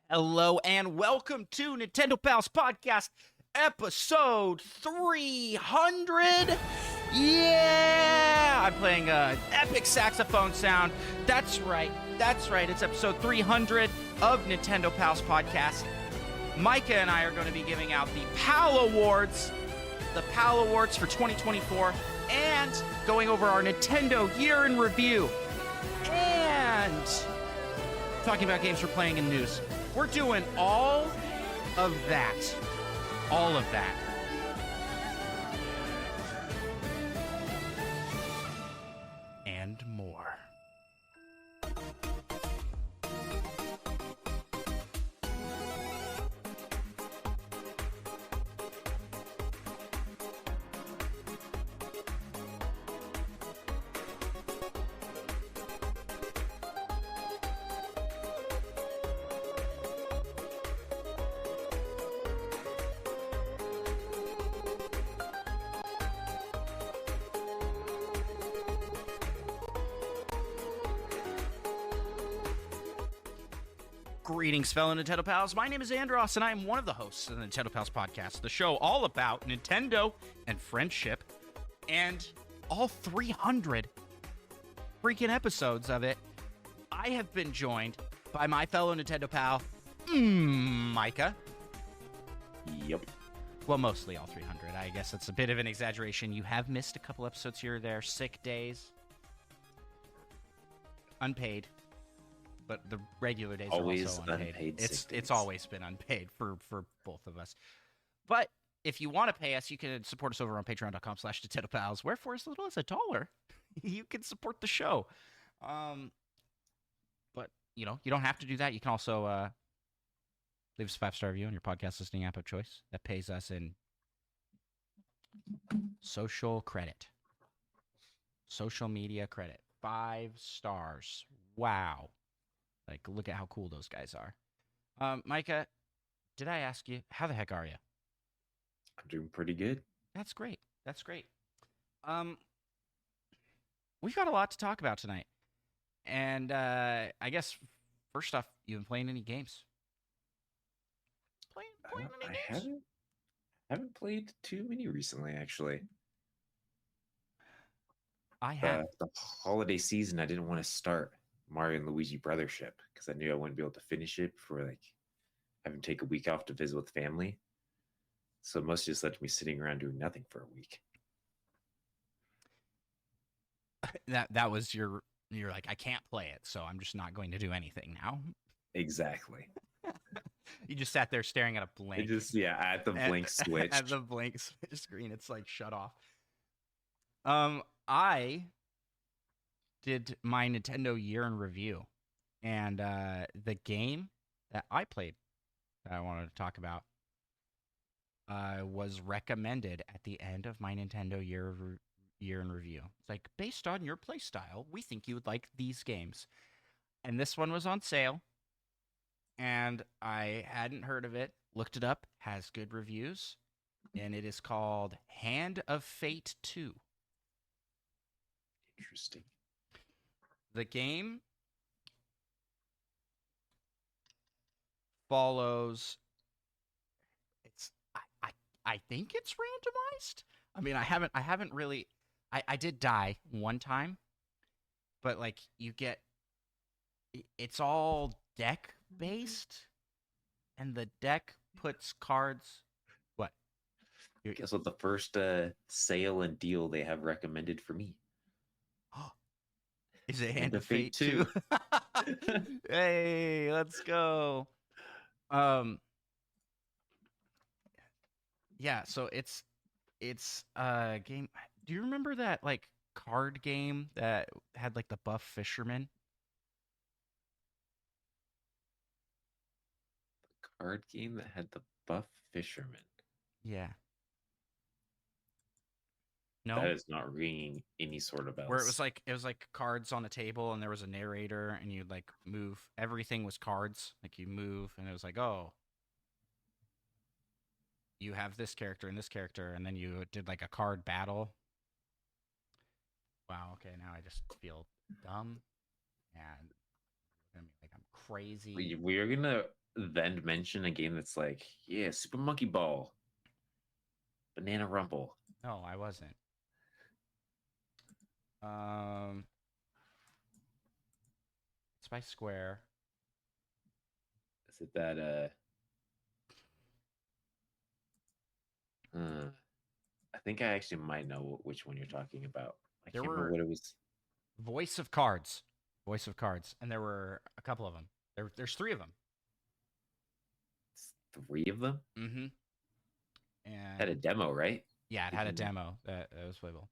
Hello and welcome to Nintendo Pals Podcast, episode 300. Yeah! I'm playing an epic saxophone sound. That's right. It's episode 300 of Nintendo Pals Podcast. Micah and I are going to be giving out the PAL Awards, for 2024, and going over our Nintendo year in review, and talking about games we're playing in news. We're doing all of that. And more. Greetings, fellow Nintendo Pals. My name is Andros, and I am one of the hosts of the Nintendo Pals Podcast, the show all about Nintendo and friendship, and all 300 freaking episodes of it. I have been joined by my fellow Nintendo pal, Micah. Yep. Well, mostly all 300. I guess it's a bit of an exaggeration. You have missed a couple episodes here or there, sick days, unpaid. But the regular days always are also unpaid. It's days. always been unpaid for both of us. But if you want to pay us, you can support us over on patreon.com/NintendoPals, where for as little as $1, you can support the show. But, you don't have to do that. You can also leave us a 5-star review on your podcast listening app of choice. That pays us in social credit. Social media credit. 5 stars. Wow. Like, look at how cool those guys are. Micah, did I ask you, how the heck are you? I'm doing pretty good. That's great. We've got a lot to talk about tonight. And I guess, first off, you been playing any games? Playing any games? I haven't played too many recently, actually. I have. The holiday season, I didn't want to start Mario and Luigi Brothership because I knew I wouldn't be able to finish it before having to take a week off to visit with family. So most just left me sitting around doing nothing for a week. That was you're like, I can't play it, so I'm just not going to do anything now. Exactly. You just sat there staring at a blank. At the blank switch. At the blank switch screen, it's like shut off. I did my Nintendo year in review, and the game that I played that I wanted to talk about was recommended at the end of my Nintendo year in review. It's like, based on your play style, we think you would like these games. And this one was on sale, and I hadn't heard of it, looked it up, has good reviews, and it is called Hand of Fate 2. Interesting. The game follows. I think it's randomized. I mean, I haven't really. I did die one time, but you get. It's all deck based, and the deck puts cards. What? Guess what? The first sale and deal they have recommended for me. Is it Hand of Fate 2? Hey, let's go. Yeah, so it's a game. Do you remember that card game that had the buff fisherman? The card game that had the buff fisherman. Yeah. No, that is not ringing any sort of bells. Where it was cards on a table, and there was a narrator, and you'd move. Everything was cards. You move, and it was oh, you have this character and this character, and then you did a card battle. Wow. Okay, now I just feel dumb, and I'm crazy. We are gonna then mention a game that's like, yeah, Super Monkey Ball, Banana Rumble. No, I wasn't. It's by Square. Is it that I think I actually might know which one you're talking about. I There can't remember were what it was. Voice of Cards. Voice of Cards. And there were a couple of them. There's three of them. It's three of them. Mm-hmm. Had a And demo, right? yeah, it had a demo that was playable.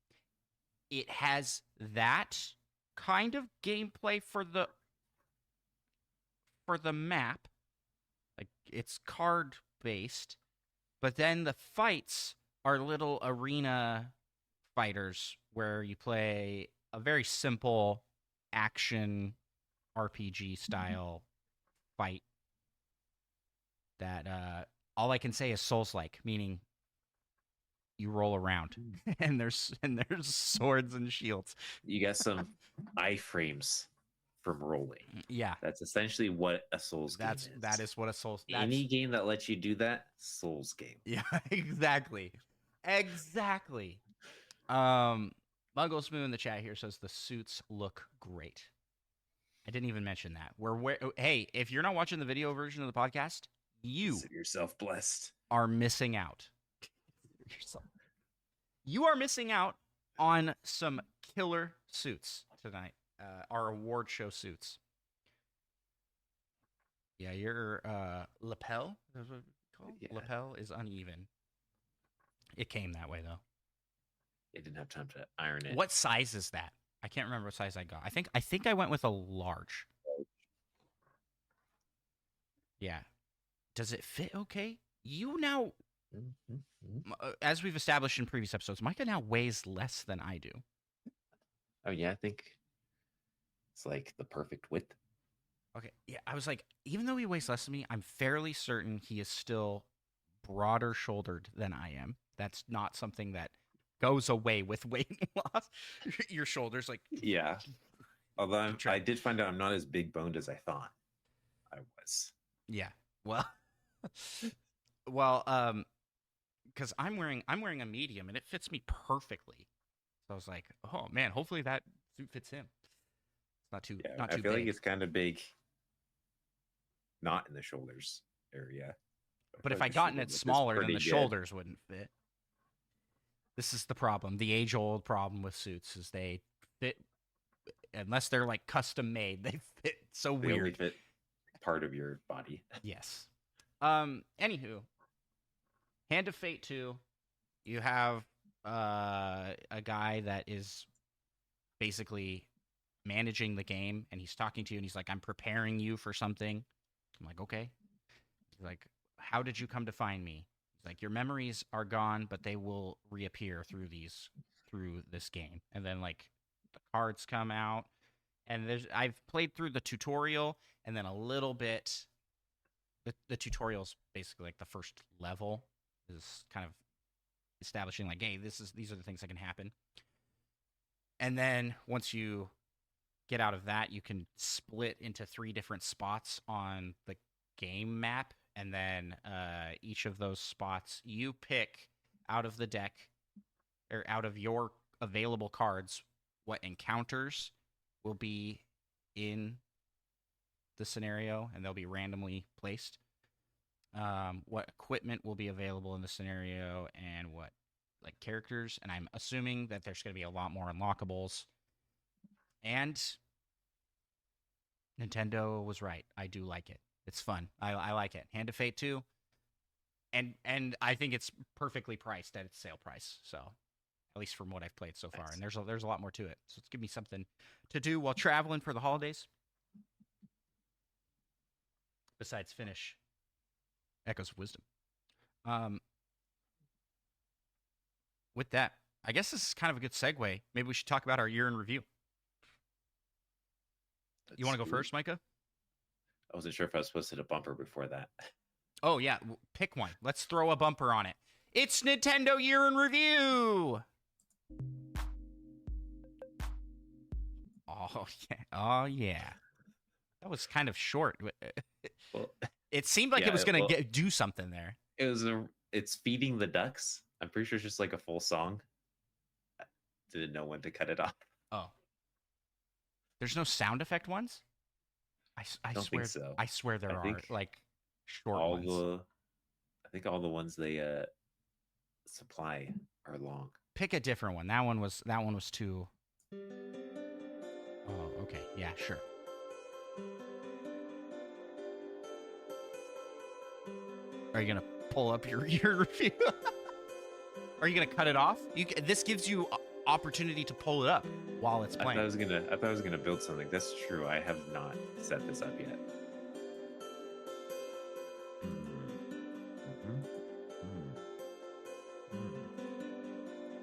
It has that kind of gameplay for the map. Like it's card based, but then the fights are little arena fighters where you play a very simple action RPG style fight that all I can say is Souls-like, meaning you roll around and there's swords and shields. You got some iframes from rolling. Yeah, That's essentially what a Souls game is. that is what a Souls. Any game that lets you do that, Souls game. Yeah, exactly. Muggle Smooth in the chat here says the suits look great. I didn't even mention that. Hey, if you're not watching the video version of the podcast, you Consider yourself blessed. are missing out. You are missing out on some killer suits tonight. Our award show suits. Yeah, your lapel, is what it's called? Yeah. Lapel is uneven. It came that way though. It didn't have time to iron it. What size is that? I can't remember what size I got. I think I went with a large. Yeah. Does it fit okay? You now, as we've established in previous episodes, Micah now weighs less than I do. Oh yeah, I think it's like the perfect width. Okay. Yeah, I was like, even though he weighs less than me, I'm fairly certain he is still broader shouldered than I am. That's not something that goes away with weight loss. Your shoulders, like, Yeah. Although I did find out I'm not as big boned as I thought I was. yeah. Well, because I'm wearing a medium and it fits me perfectly. So I was like, oh man, hopefully that suit fits him. It's not too Yeah, not too I feel big. like it's kind of big, not in the shoulders area. But if feel I like the gotten shoulder it width is smaller, then pretty the good. shoulders wouldn't fit. This is the problem. The age-old problem with suits is they fit, unless they're like custom made, they fit so They only weird. fit part of your body. Yes. Anywho, Hand of Fate 2, you have a guy that is basically managing the game, and he's talking to you, and he's like, I'm preparing you for something. I'm like, okay. He's like, how did you come to find me? He's like, your memories are gone, but they will reappear through this game. And then like the cards come out, and I've played through the tutorial, and then a little bit. The tutorial's basically like the first level is kind of establishing like, hey, these are the things that can happen. And then once you get out of that, you can split into 3 different spots on the game map, and then each of those spots you pick out of the deck or out of your available cards what encounters will be in the scenario, and they'll be randomly placed. What equipment will be available in the scenario, and what like characters, and I'm assuming that there's going to be a lot more unlockables. And Nintendo was right. I do like it. It's fun. I like it. Hand of Fate 2. And I think it's perfectly priced at its sale price. So, at least from what I've played so far. And there's a lot more to it. So, it's give me something to do while traveling for the holidays. Besides finish Echoes of Wisdom. With that, I guess this is kind of a good segue. Maybe we should talk about our year in review. You want to go first, Micah? I wasn't sure if I was supposed to hit a bumper before that. Oh, yeah. Pick one. Let's throw a bumper on it. It's Nintendo Year in Review! Oh, yeah. Oh, yeah. That was kind of short. Well, It seemed like it was gonna do something there. It's feeding the ducks. I'm pretty sure it's just like a full song. I didn't know when to cut it off. Oh, there's no sound effect ones. I don't swear, think so. I swear there are like short all ones. I think all the ones they supply are long. Pick a different one. That one was too. Oh, okay. Yeah, sure. Are you gonna pull up your review? Are you gonna cut it off? This gives you opportunity to pull it up while it's playing. I thought I was gonna build something. That's true. I have not set this up yet.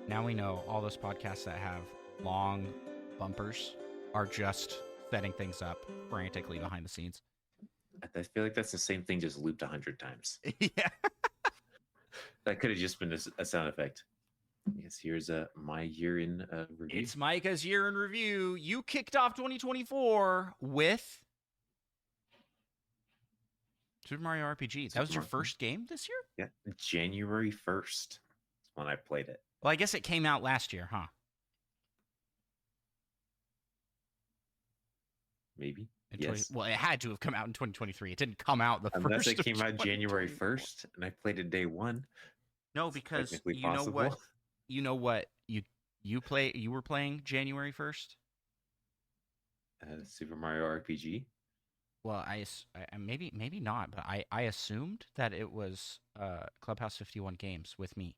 Now we know all those podcasts that have long bumpers are just setting things up frantically behind the scenes. I feel like that's the same thing, just looped 100 times. Yeah. That could have just been a sound effect. Yes, here's my year in review. It's Micah's year in review. You kicked off 2024 with Super Mario RPG. That was your first game this year? Yeah, January 1st when I played it. Well, I guess it came out last year, huh? Maybe. Yes. Well, it had to have come out in 2023. It didn't come out Unless it came out January 1st and I played it day one. No, because you know what? You know what? You were playing January 1st? Super Mario RPG? Well, I maybe not, but I assumed that it was Clubhouse 51 Games with me,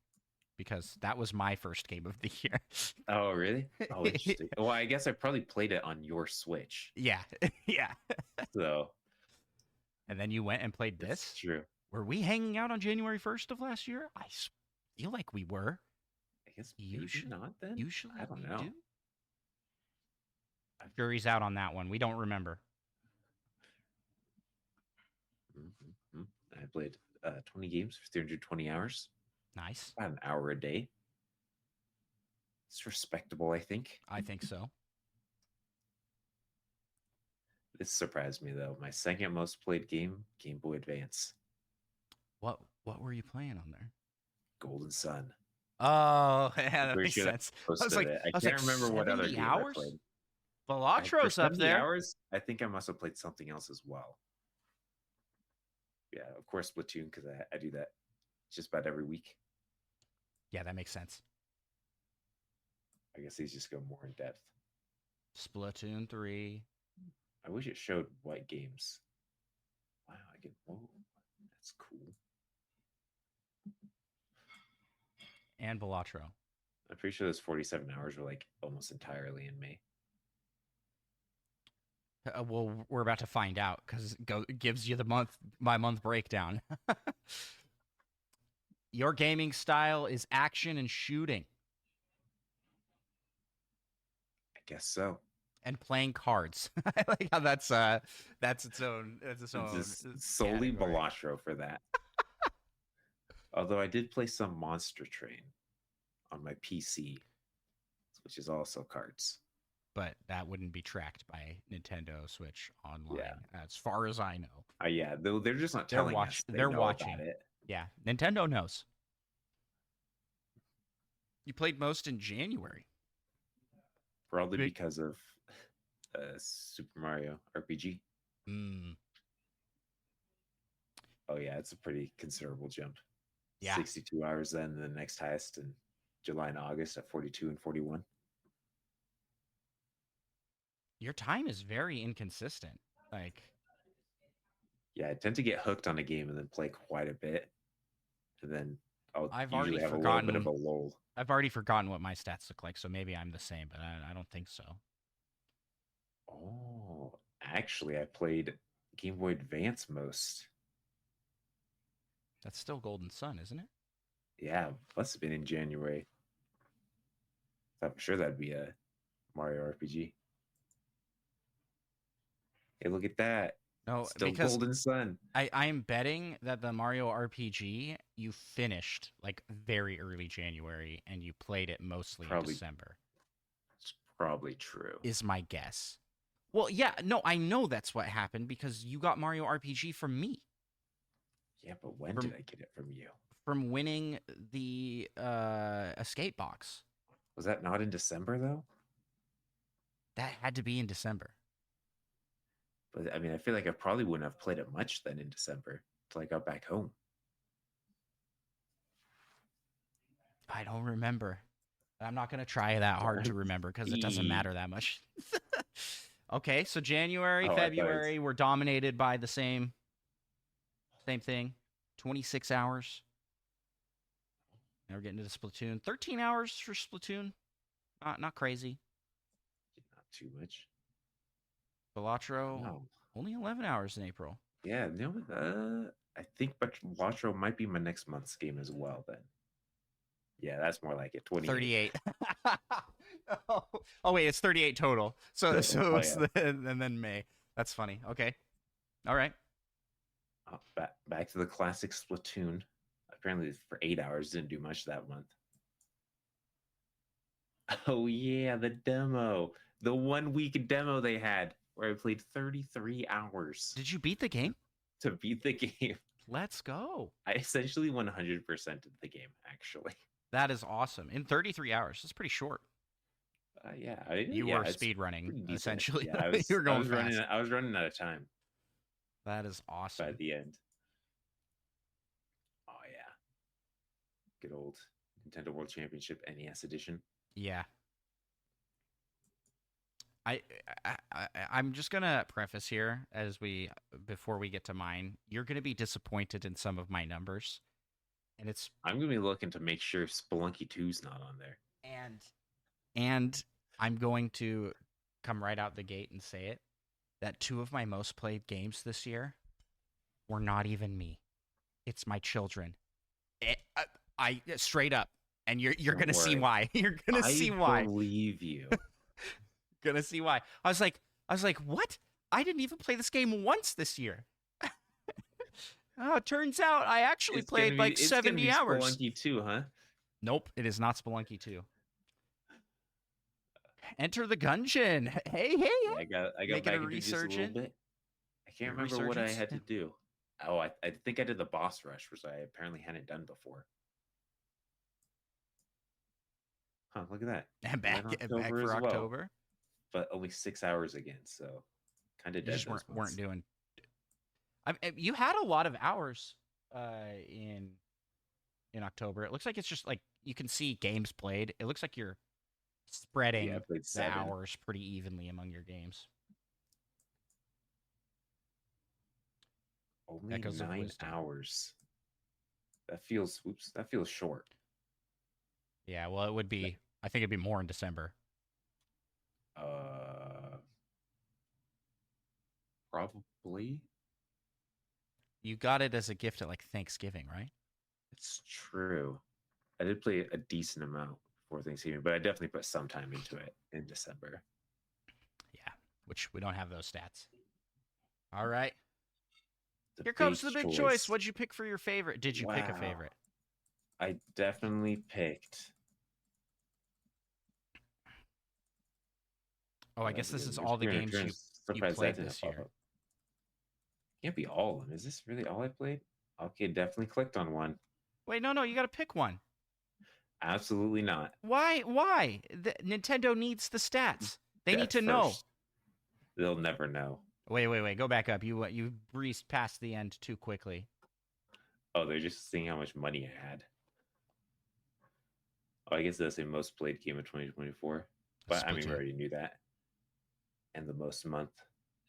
because that was my first game of the year. Oh, really? Oh, interesting. Well, I guess I probably played it on your Switch. Yeah, yeah. So. And then you went and played this? That's true. Were we hanging out on January 1st of last year? I feel like we were. I guess usually not then? Usually I don't know. Jury's out on that one. We don't remember. Mm-hmm. I played 20 games for 320 hours. Nice. About an hour a day. It's respectable, I think. I think so. This surprised me, though. My second most played game, Game Boy Advance. What were you playing on there? Golden Sun. Oh, yeah, that makes sense. I can't remember what other game I played. Velotro's up there. Hours, I think I must have played something else as well. Yeah, of course, Splatoon, because I do that just about every week. Yeah, that makes sense. I guess these just go more in depth. Splatoon 3. I wish it showed what games. Wow, whoa, that's cool. And Velatro. I'm pretty sure those 47 hours were like almost entirely in May. Well, we're about to find out, because it gives you the month breakdown. Your gaming style is action and shooting. I guess so. And playing cards. I like how that's its own. It's solely Velatro for that. Although I did play some Monster Train on my PC, which is also cards. But that wouldn't be tracked by Nintendo Switch Online, as far as I know. Yeah, they're just not telling us. They're watching about it. Yeah, Nintendo knows. You played most in January. Probably because of Super Mario RPG. Oh, yeah, it's a pretty considerable jump. Yeah. 62 hours then, the next highest in July and August at 42 and 41. Your time is very inconsistent. Yeah, I tend to get hooked on a game and then play quite a bit. And then I've usually already have forgotten, a little bit of a lull. I've already forgotten what my stats look like, so maybe I'm the same, but I don't think so. Oh, actually, I played Game Boy Advance most. That's still Golden Sun, isn't it? Yeah, must have been in January. I'm sure that'd be a Mario RPG. Hey, look at that. No, still because Golden Sun. I am betting that the Mario RPG you finished like very early January and you played it mostly in December. It's probably true. Is my guess. Well, yeah, no, I know that's what happened because you got Mario RPG from me. Yeah, but when From did I get it from you? from winning the escape box. Was that not in December though? That had to be in December. But I mean, I feel like I probably wouldn't have played it much then in December until I got back home. I don't remember. I'm not gonna try that hard to remember because it doesn't E. matter that much. Okay, so January, Oh, I thought it was. February were dominated by the same thing. 26 hours. Now we're getting to the Splatoon. 13 hours for Splatoon. Not crazy. Not too much. Balatro, No. only 11 hours in April. Yeah, no, I think Watro might be my next month's game as well then. Yeah, that's more like it. 28. 38. Oh, wait, it's 38 total. So Oh, it's yeah. and then May. That's funny. Okay. All right. Back to the classic Splatoon. Apparently for 8 hours, didn't do much that month. Oh yeah, the demo. The 1 week demo they had where I played 33 hours Did you beat the game? to beat the game. Let's go. I essentially 100% of the game, actually. That is awesome. In 33 hours. That's pretty short. Yeah, You yeah, were it's speed running, pretty decent. essentially. Yeah, You were going fast. I was running out of time That is awesome. by the end. Oh yeah, good old Nintendo World Championship NES edition. Yeah. I'm just gonna preface here before we get to mine. You're gonna be disappointed in some of my numbers, and I'm gonna be looking to make sure Spelunky 2's not on there. And I'm going to come right out the gate and say it that 2 of my most played games this year were not even me. It's my children. I straight up, and you're Don't gonna see worry. why. You're gonna see why. I believe you. Gonna see why. I was like, what? I didn't even play this game once this year. Oh, it turns out I actually played like 70 hours. Spelunky 2, huh? Nope, it is not Spelunky 2. Enter the Gungeon. Hey. I got Making back a into just a little resurgent. bit. I can't remember what I Resurgence? had to do. Oh, I think I did the boss rush, which I apparently hadn't done before. Huh, look at that. And back Right, for as well. October. But only 6 hours again, so kind of You dead. just those weren't months. doing. You had a lot of hours in October. It looks like it's just like you can see games played. It looks like you're spreading Yeah, I played the 7. hours pretty evenly among your games. Only Echoes of 9 Wisdom. hours. That feels short. Yeah, well, it would be. I think it'd be more in December. Probably. You got it as a gift at like Thanksgiving, right? It's true. I did play a decent amount before Thanksgiving, but I definitely put some time into it in December. Yeah, which we don't have those stats. All right. The Here comes the big choice. What'd you pick for your favorite? Did you pick a Wow. favorite? I definitely picked. Oh, I guess this is all the games you played this year. Can't be all of them. Is this really all I played? Okay, definitely clicked on one. Wait, no, you got to pick one. Absolutely not. Why? Nintendo needs the stats. They need to know. They'll never know. Wait. Go back up. You breezed past the end too quickly. Oh, they're just seeing how much money I had. Oh, I guess that's the most played game of 2024. But I mean, we already knew that. And the most month.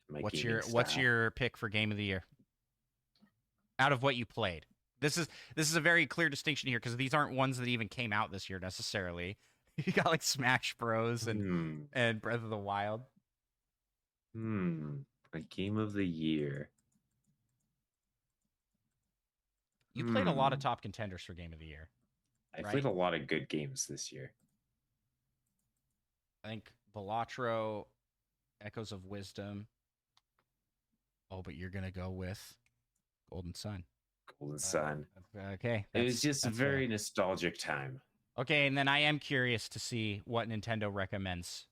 What's your pick for game of the year? Out of what you played. This is a very clear distinction here because these aren't ones that even came out this year necessarily. You got like Smash Bros and Breath of the Wild. A game of the year. You played a lot of top contenders for game of the year. I played a lot of good games this year. I think Balatro, Echoes of Wisdom. Oh, but you're gonna go with Golden Sun. Golden Sun. Okay. It was just a very nostalgic time. Okay, and then I am curious to see what Nintendo recommends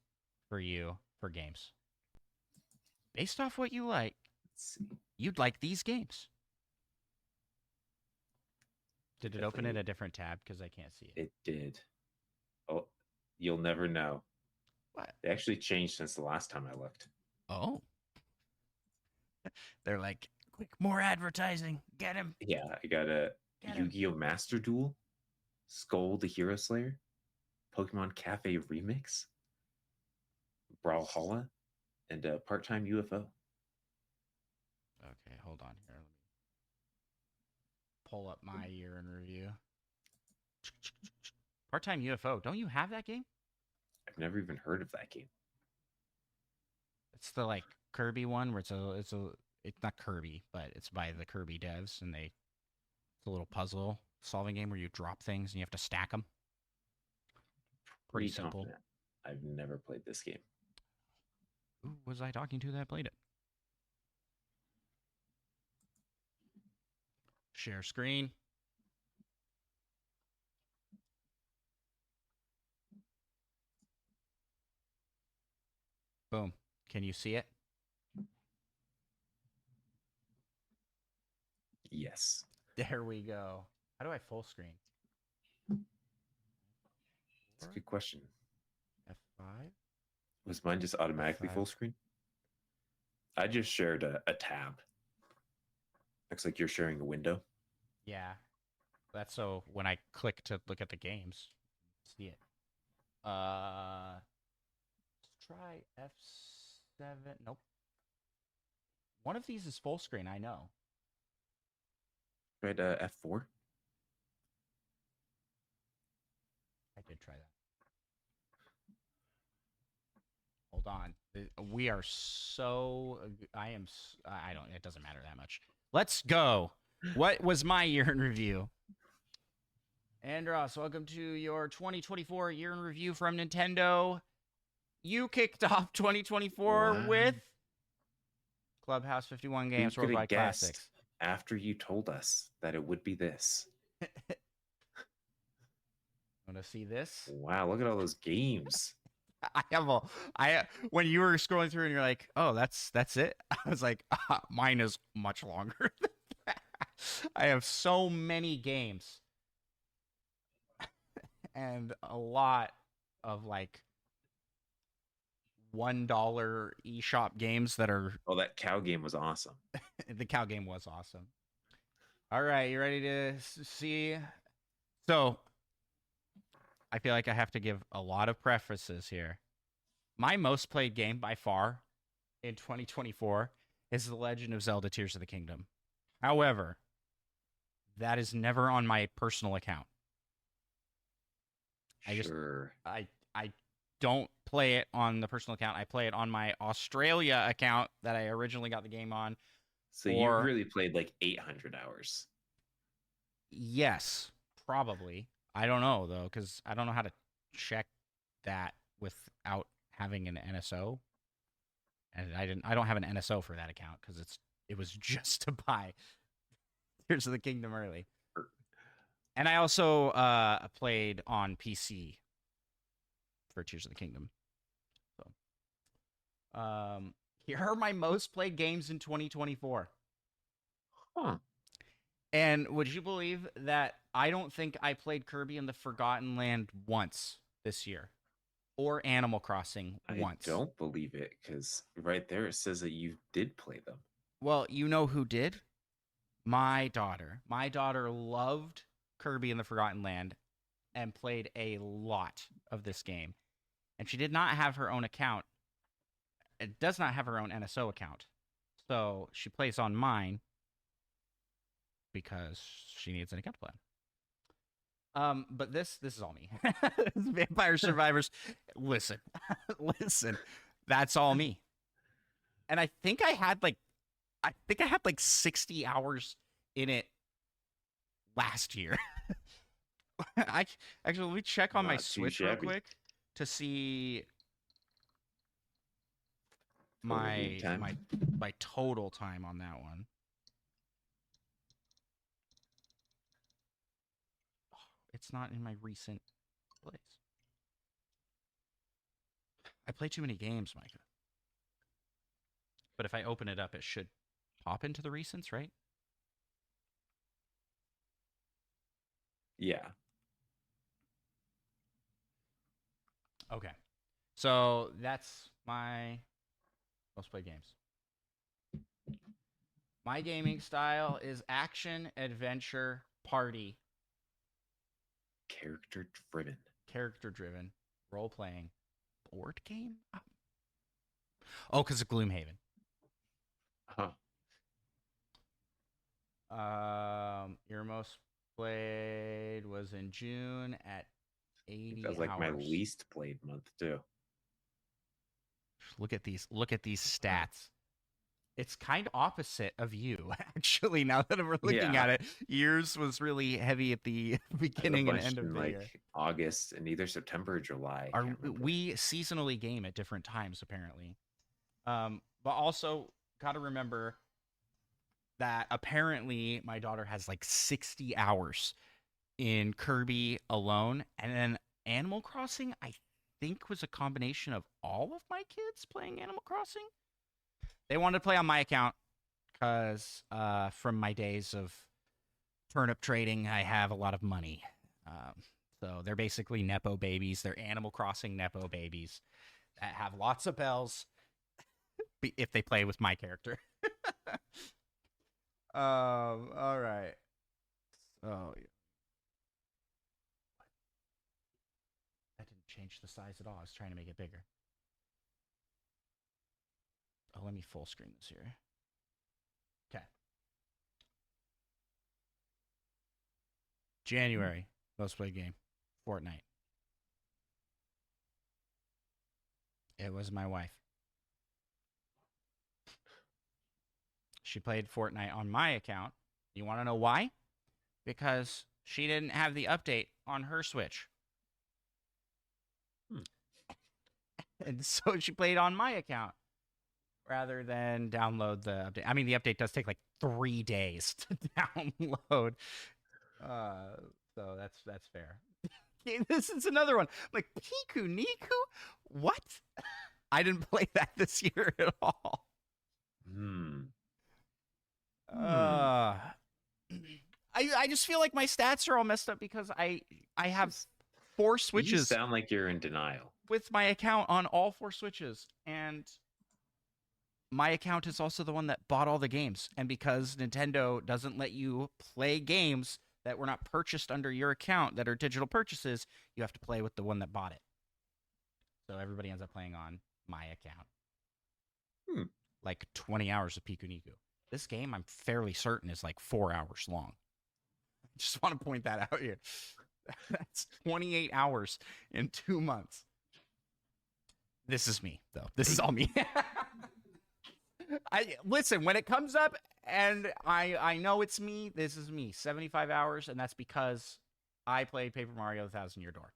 for you for games. Based off what you like, Let's see. you'd like these games. Did it open in a different tab? Because I can't see it. It did. Oh, you'll never know. What? They actually changed since the last time I looked. Oh. They're like, quick, more advertising. Get him. Yeah, I got a Yu-Gi-Oh! Master Duel, Skull the Hero Slayer, Pokemon Cafe Remix, Brawlhalla, and a part-time UFO. Okay, hold on here. Let me pull up my year in review. Part-time UFO. Don't you have that game? I've never even heard of that game. It's the like Kirby one where it's not Kirby, but it's by the Kirby devs, and it's a little puzzle solving game where you drop things and you have to stack them. Pretty simple. Confident. I've never played this game. Who was I talking to that played it? Share screen. Boom. Can you see it? Yes. There we go. How do I full screen? That's a good question. F5? Was mine just automatically F5. full screen? I just shared a tab. Looks like you're sharing a window. Yeah. That's so when I click to look at the games, see it. Let's try F7. Nope. One of these is full screen, I know. Tried F4. I did try that. Hold on. We are so... I don't... It doesn't matter that much. Let's go. What was my year in review? Andros, welcome to your 2024 year in review from Nintendo. You kicked off 2024 with Clubhouse 51 Games Worldwide Classics. After you told us that it would be this. Want to see this? Wow, look at all those games. When you were scrolling through and you're like, oh, that's it. I was like, mine is much longer than that. I have so many games and a lot of like $1 eShop games that are... Oh, that cow game was awesome. The cow game was awesome. All right, you ready to see? So, I feel like I have to give a lot of prefaces here. My most played game by far in 2024 is The Legend of Zelda Tears of the Kingdom. However, that is never on my personal account. I don't play it on the personal account. I play it on my Australia account that I originally got the game on. So you really played like 800 hours. Yes, probably. I don't know though, because I don't know how to check that without having an NSO. And I don't have an NSO for that account because it was just to buy Tears of the Kingdom early. And I also played on PC for Tears of the Kingdom. So, here are my most played games in 2024. Huh. And would you believe that I don't think I played Kirby in the Forgotten Land once this year, or Animal Crossing once? I don't believe it because right there it says that you did play them. Well, you know who did? My daughter. My daughter loved Kirby in the Forgotten Land and played a lot of this game. And she did not have her own account. It does not have her own NSO account. So she plays on mine because she needs an account to play. But this is all me. Vampire Survivors. Listen. That's all me. And I think I had like 60 hours in it last year. Actually, let me check on my Switch real quick to see my total time on that one. Oh, it's not in my recent plays. I play too many games, Micah. But if I open it up, it should pop into the recents, right? Yeah. Okay. So that's my most played games. My gaming style is action, adventure, party, Character driven. character driven, role playing, board game. Oh, because of Gloomhaven. Huh. Your most played was in June at I think 80 that was like my hours. least played month too. Look at these. Look at these stats. It's kind of opposite of you, actually. Now that we're looking Yeah. at it, yours was really heavy at the I had a beginning and bunch end of in the like year. August and either September or July. I Our can't remember. we seasonally game at different times, apparently. But also got to remember that apparently my daughter has like 60 hours in Kirby alone, and then Animal Crossing. I think was a combination of all of my kids playing Animal Crossing. They wanted to play on my account because from my days of turnip trading, I have a lot of money. So they're basically Nepo babies. They're Animal Crossing Nepo babies that have lots of bells if they play with my character. All right. So that didn't change the size at all. I was trying to make it bigger. Oh, let me full screen this here. Okay. January, most played game, Fortnite. It was my wife. She played Fortnite on my account. You want to know why? Because she didn't have the update on her Switch. And so she played on my account rather than download the update. I mean, the update does take like 3 days to download. So that's fair. This is another one. Like Piku Niku? What? I didn't play that this year at all. Hmm. Uh, I just feel like my stats are all messed up because I have 4 You Switches sound like you're in denial. with my account on all 4 Switches, and my account is also the one that bought all the games. And because Nintendo doesn't let you play games that were not purchased under your account that are digital purchases, you have to play with the one that bought it. So everybody ends up playing on my account. Like 20 hours of Piku Niku. This game, I'm fairly certain, is like 4 hours long. Just want to point that out here. That's 28 hours in 2 months. This is me, though. This is all me. I listen when it comes up, and I know it's me. This is me. 75 hours, and that's because I played Paper Mario: The Thousand Year Door.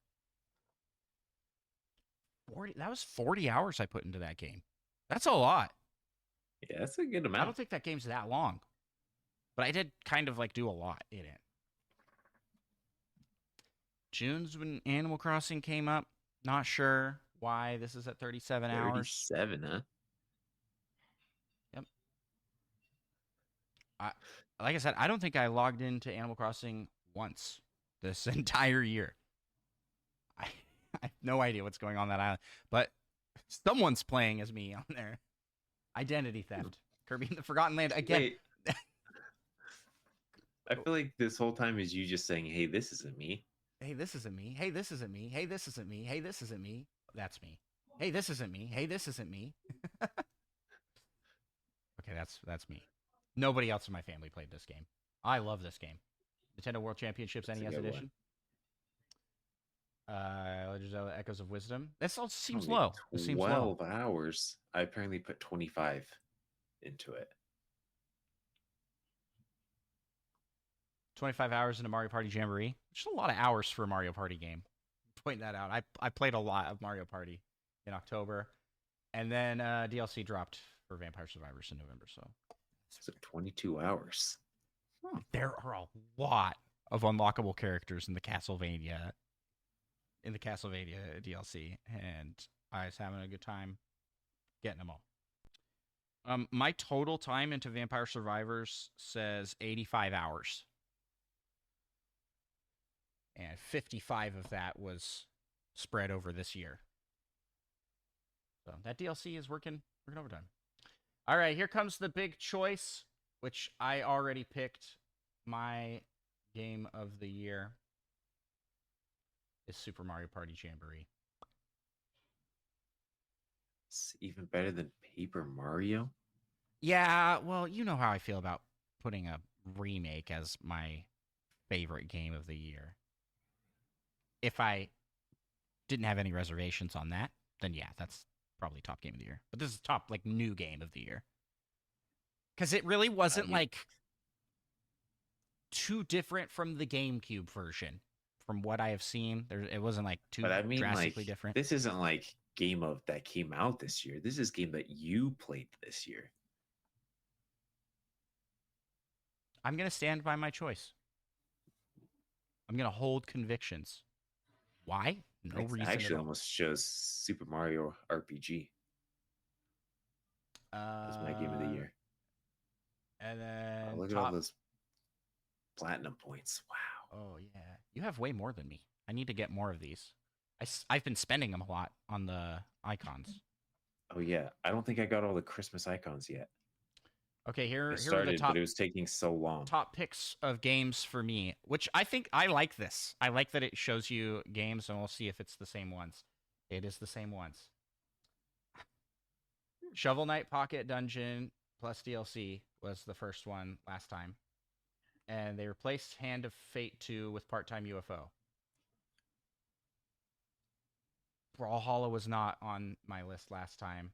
40. That was 40 hours I put into that game. That's a lot. Yeah, that's a good I don't amount. think that game's that long, but I did kind of like do a lot in it. June's when Animal Crossing came up. Not sure why this is at 37 hours. 37, huh? Yep. Like I said, I don't think I logged into Animal Crossing once this entire year. I have no idea what's going on that island, but someone's playing as me on there. Identity theft. Kirby in the Forgotten Land again. Wait. I feel like this whole time is you just saying, "Hey, this isn't me." Hey, this isn't me. Hey, this isn't me. Hey, this isn't me. Hey, this isn't me. That's me. Hey, this isn't me. Hey, this isn't me. Okay, that's me. Nobody else in my family played this game. I love this game. Nintendo World Championships That's a NES good one. edition. Legend of Zelda Echoes of Wisdom. This all seems Only low. This seems low. 12 hours. I apparently put 25 into it. 25 hours into Mario Party Jamboree. Just a lot of hours for a Mario Party game. Point that out. I played a lot of Mario Party in October, and then DLC dropped for Vampire Survivors in November. So 22 hours. there are a lot of unlockable characters in the Castlevania DLC, and I was having a good time getting them all. My total time into Vampire Survivors says 85 hours. and 55 of that was spread over this year. So that DLC is working overtime. All right, here comes the big choice, which I already picked. My game of the year is Super Mario Party Jamboree. It's even better than Paper Mario. Yeah, well, you know how I feel about putting a remake as my favorite game of the year. If I didn't have any reservations on that, then yeah, that's probably top game of the year. But this is top like new game of the year. Because it really wasn't like too different from the GameCube version. From what I have seen, it wasn't like too drastically different. This isn't like game of that came out this year. This is game that you played this year. I'm going to stand by my choice. I'm going to hold convictions. Why? No reason. Actually, almost shows Super Mario RPG. That's my game of the year. And then look at all those platinum points. Wow. Oh yeah, you have way more than me. I need to get more of these. I've been spending them a lot on the icons. Oh yeah, I don't think I got all the Christmas icons yet. Okay, here are the top. But it was taking so long. Top picks of games for me, which I think I like this. I like that it shows you games, and we'll see if it's the same ones. It is the same ones. Shovel Knight Pocket Dungeon plus DLC was the first one last time. And they replaced Hand of Fate 2 with Part-Time UFO. Brawlhalla was not on my list last time.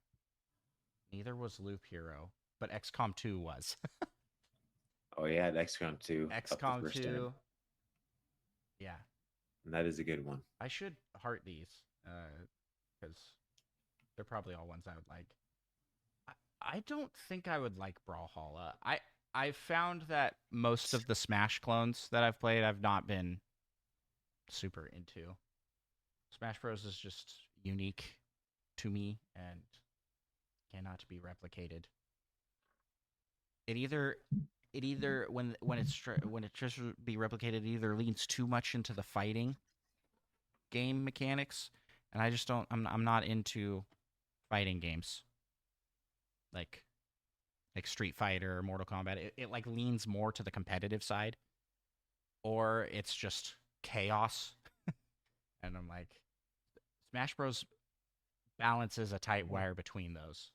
Neither was Loop Hero, but XCOM 2 was. Oh yeah, XCOM 2. XCOM 2. Yeah. And that is a good one. I should heart these because they're probably all ones I would like. I don't think I would like Brawlhalla. I've found that most of the Smash clones that I've played, I've not been super into. Smash Bros. Is just unique to me and cannot be replicated. It either when it just be replicated, it either leans too much into the fighting game mechanics, and I just don't. I'm not into fighting games. Like Street Fighter or Mortal Kombat, it like leans more to the competitive side, or it's just chaos. And I'm like, Smash Bros. Balances a tight wire between those.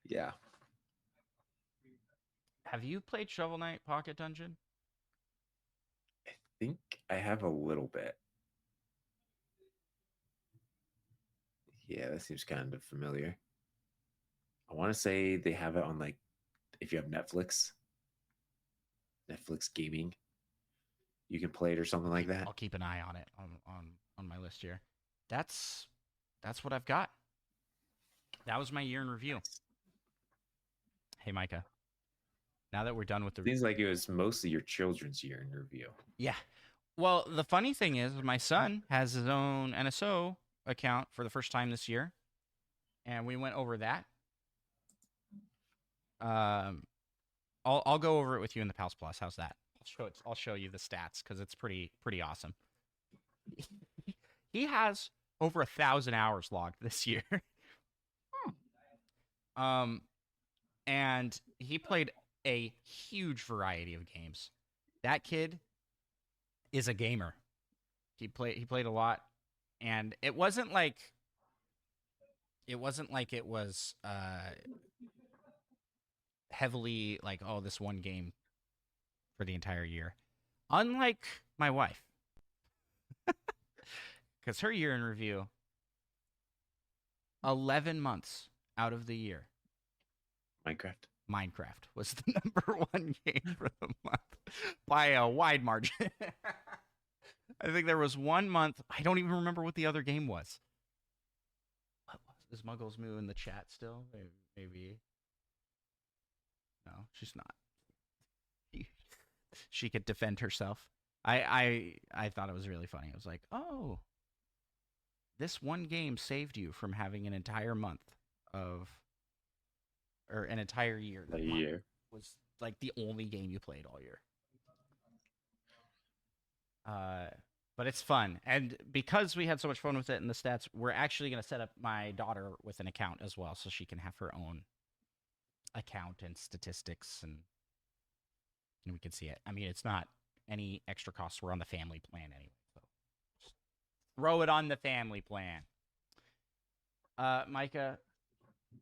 Yeah. Have you played Shovel Knight Pocket Dungeon? I think I have a little bit. Yeah, that seems kind of familiar. I want to say they have it on like if you have Netflix gaming, you can play it or something like that. I'll keep an eye on it on my list here. That's what I've got. That was my year in review. Hey Micah. Now that we're done with the seems like it was mostly your children's year in review. Yeah. Well, the funny thing is my son has his own NSO account for the first time this year. And we went over that. I'll go over it with you in the Pals Plus. How's that? I'll show you the stats because it's pretty awesome. He has over 1,000 hours logged this year. And he played a huge variety of games. That kid is a gamer. He played a lot, and it wasn't like it was heavily like, oh, this one game for the entire year. Unlike my wife. Because her year in review, 11 months out of the year, Minecraft was the number one game for the month by a wide margin. I think there was one month, I don't even remember what the other game was. What was is Muggles Moo in the chat still? Maybe. No, she's not. She could defend herself. I thought it was really funny. I was like, oh, this one game saved you from having an entire month or an entire year. A year was like the only game you played all year. But it's fun, and because we had so much fun with it in the stats, we're actually going to set up my daughter with an account as well, so she can have her own account and statistics, and we can see it. I mean, it's not any extra costs. We're on the family plan anyway, so just throw it on the family plan. Micah,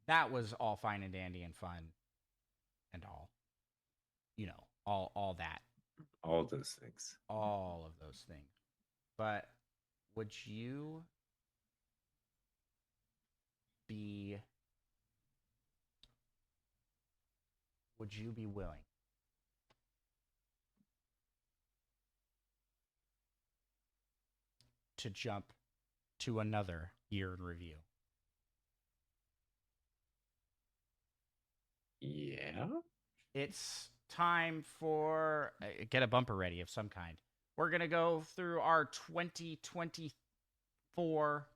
that was all fine and dandy and fun, and all, all that, All those things. all of those things. But would you be willing to jump to another year in review? Yeah. It's time for get a bumper ready of some kind. We're going to go through our 2024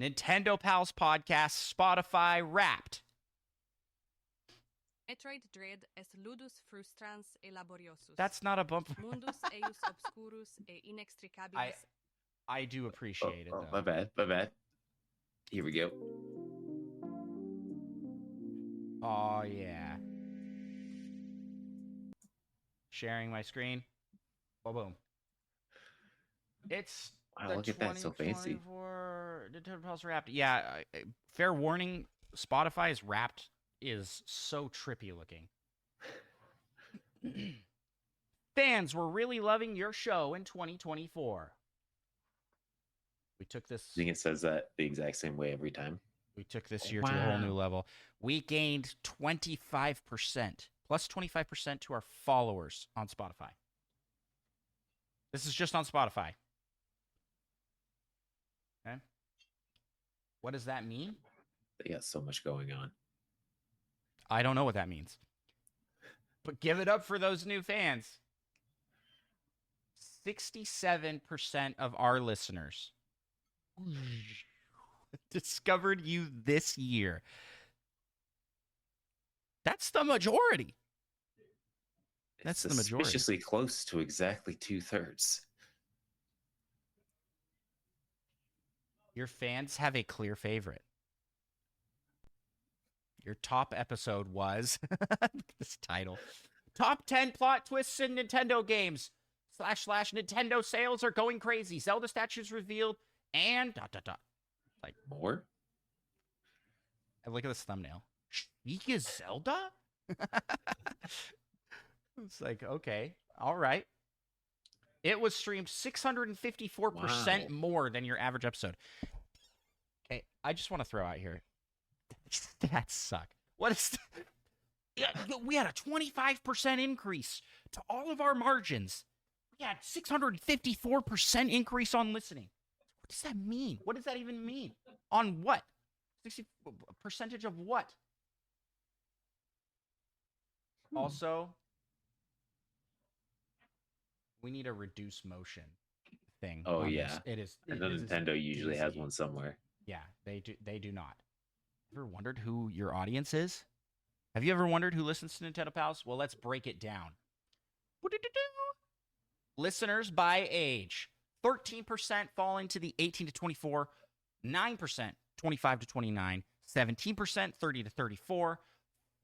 Nintendo Pals podcast Spotify Wrapped. Metroid Dread es ludus frustrans e laboriosus. That's not a bumper. Mundus eius obscurus e inextricabilis. I do appreciate it, though. My bad. Here we go. Oh, yeah. Sharing my screen. Boom. It's Wow, look at that, so fancy. Nintendo Pals Wrapped. Yeah, fair warning, Spotify's Wrapped is so trippy looking. Fans were really loving your show in 2024. We took this. I think it says that the exact same way every time. We took this year to a whole new level. We gained 25%, plus 25% to our followers on Spotify. This is just on Spotify. Okay. What does that mean? They got so much going on. I don't know what that means. But give it up for those new fans. 67% of our listeners discovered you this year. That's the majority. That's the majority. Suspiciously close to exactly 2/3. Your fans have a clear favorite. Your top episode was this title. Top 10 plot twists in Nintendo games. / Nintendo sales are going crazy. Zelda statues revealed and ... Like More? I look at this thumbnail. Sheik is Zelda? It's like, okay, all right. It was streamed 654% more than your average episode. Okay, I just want to throw out here. Stats suck. What is we had a 25% increase to all of our margins. We had 654% increase on listening. What does that mean? What does that even mean? On what? 60% of what? Also, we need a reduce motion thing. Oh yeah, it is. I know Nintendo usually has one somewhere. Yeah, they do. They do not. Ever wondered who your audience is? Have you ever wondered who listens to Nintendo Pals? Well, let's break it down. Listeners by age: 13% fall into the 18 to 24, 9% 25 to 29, 17% 30 to 34,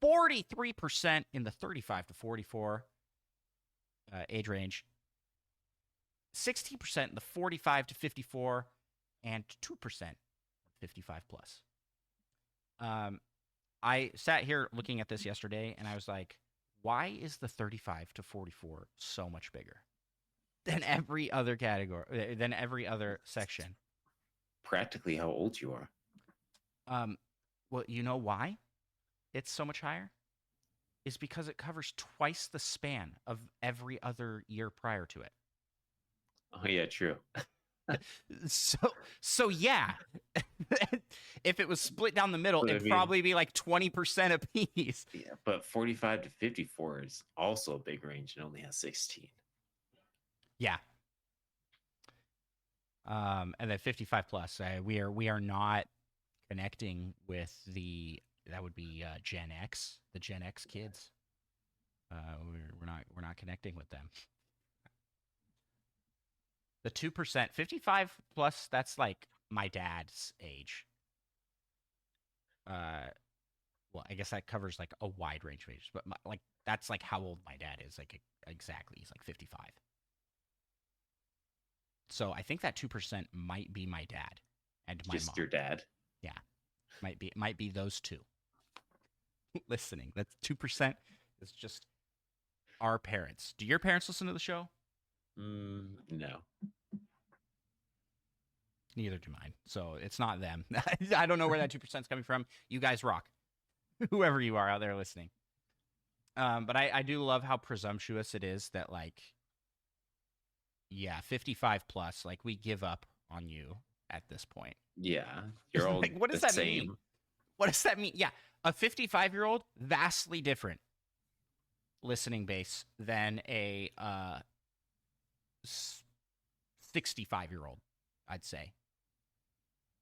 43% in the 35 to 44 age range, 16% in the 45 to 54, and 2% 55 plus. I sat here looking at this yesterday, and I was like, why is the 35 to 44 so much bigger than every other category, than every other section? Practically how old you are. Well, you know why it's so much higher? Is because it covers twice the span of every other year prior to it. Oh yeah, true. So yeah, if it was split down the middle, it'd probably be like 20% apiece. Yeah, but 45 to 54 is also a big range and only has 16. Yeah. And then 55 plus, we are not connecting with that would be Gen X, the Gen X kids. We're not connecting with them. The 2%, 55 plus. That's like my dad's age. Well, I guess that covers like a wide range of ages, but like that's like how old my dad is. Like exactly, he's like 55. So I think that 2% might be my dad and my Just mom. your dad. Yeah, might be those two listening. That's 2%. Is just our parents. Do your parents listen to the show? No. Neither do mine. So it's not them. I don't know where that 2% is coming from. You guys rock. Whoever you are out there listening. But I do love how presumptuous it is that, like, yeah, 55 plus, like, we give up on you at this point. Yeah, you're all like, what does the that same. mean? What does that mean? Yeah, a 55-year-old, vastly different listening base than a 65-year-old, I'd say.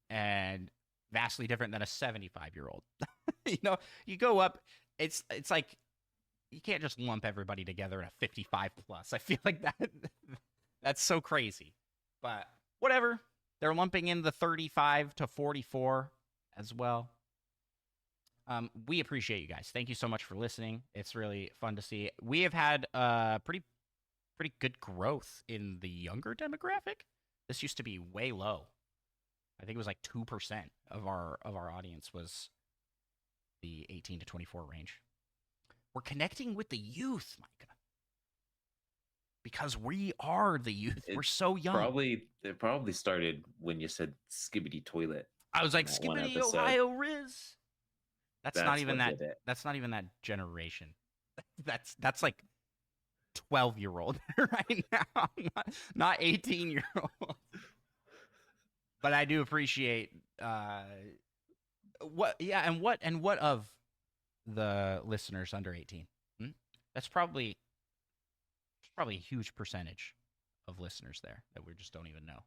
And vastly different than a 75-year-old. You know, you go up, it's like you can't just lump everybody together in a 55 plus. I feel like that's so crazy. But whatever. They're lumping in the 35 to 44 as well. We appreciate you guys. Thank you so much for listening. It's really fun to see. We have had pretty good growth in the younger demographic. This used to be way low. I think it was like 2% of our audience was the 18 to 24 range. We're connecting with the youth, Micah. Because we are the youth. We're so young. It probably started when you said skibbity toilet. I was like, skibbity Ohio Riz. That's not even that. That's not even that generation. That's like 12-year-old right now, not 18-year-old. But I do appreciate what of the listeners under 18? That's probably a huge percentage of listeners there that we just don't even know.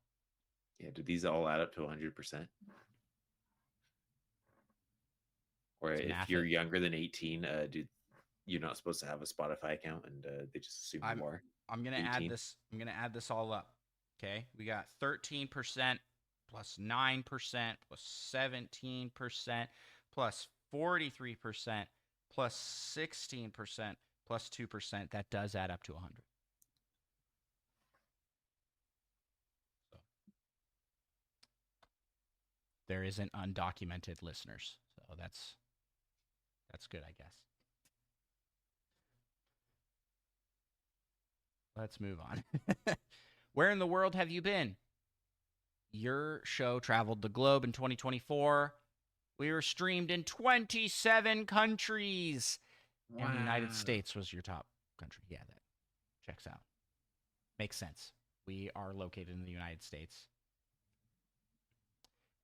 Yeah, do these all add up to 100%? Or if you're younger than 18, you're not supposed to have a Spotify account, and they just assume you are. I'm gonna 18. Add this. I'm gonna add this all up. Okay, we got 13% plus 9% plus 17% plus 43% plus 16% plus 2%. That does add up to 100. So there isn't undocumented listeners. So that's good, I guess. Let's move on. Where in the world have you been? Your show traveled the globe in 2024. We were streamed in 27 countries. Wow. And the United States was your top country. Yeah, that checks out. Makes sense. We are located in the United States.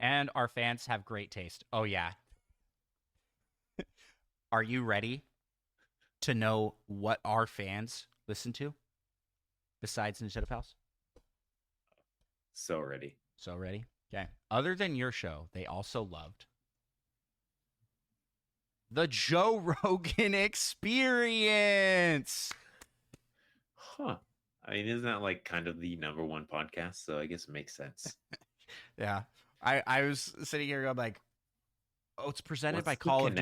And our fans have great taste. Oh, yeah. Are you ready to know what our fans listen to besides Nintendo Pals? So ready. So ready? Okay. Other than your show, they also loved the Joe Rogan Experience. Huh. I mean, isn't that like kind of the #1 podcast? So I guess it makes sense. Yeah. I was sitting here going like, oh, it's presented by Call of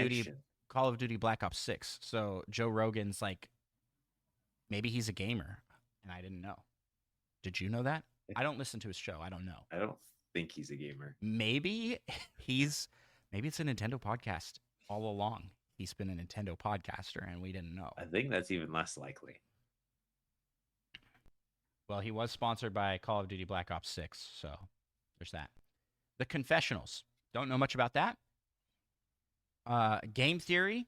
Duty Black Ops 6. So Joe Rogan's like, maybe he's a gamer, and I didn't know. Did you know that? I don't listen to his show. I don't know. I don't think he's a gamer. Maybe it's a Nintendo podcast all along. He's been a Nintendo podcaster, and we didn't know. I think that's even less likely. Well, he was sponsored by Call of Duty Black Ops 6, so there's that. The Confessionals. Don't know much about that. Game Theory.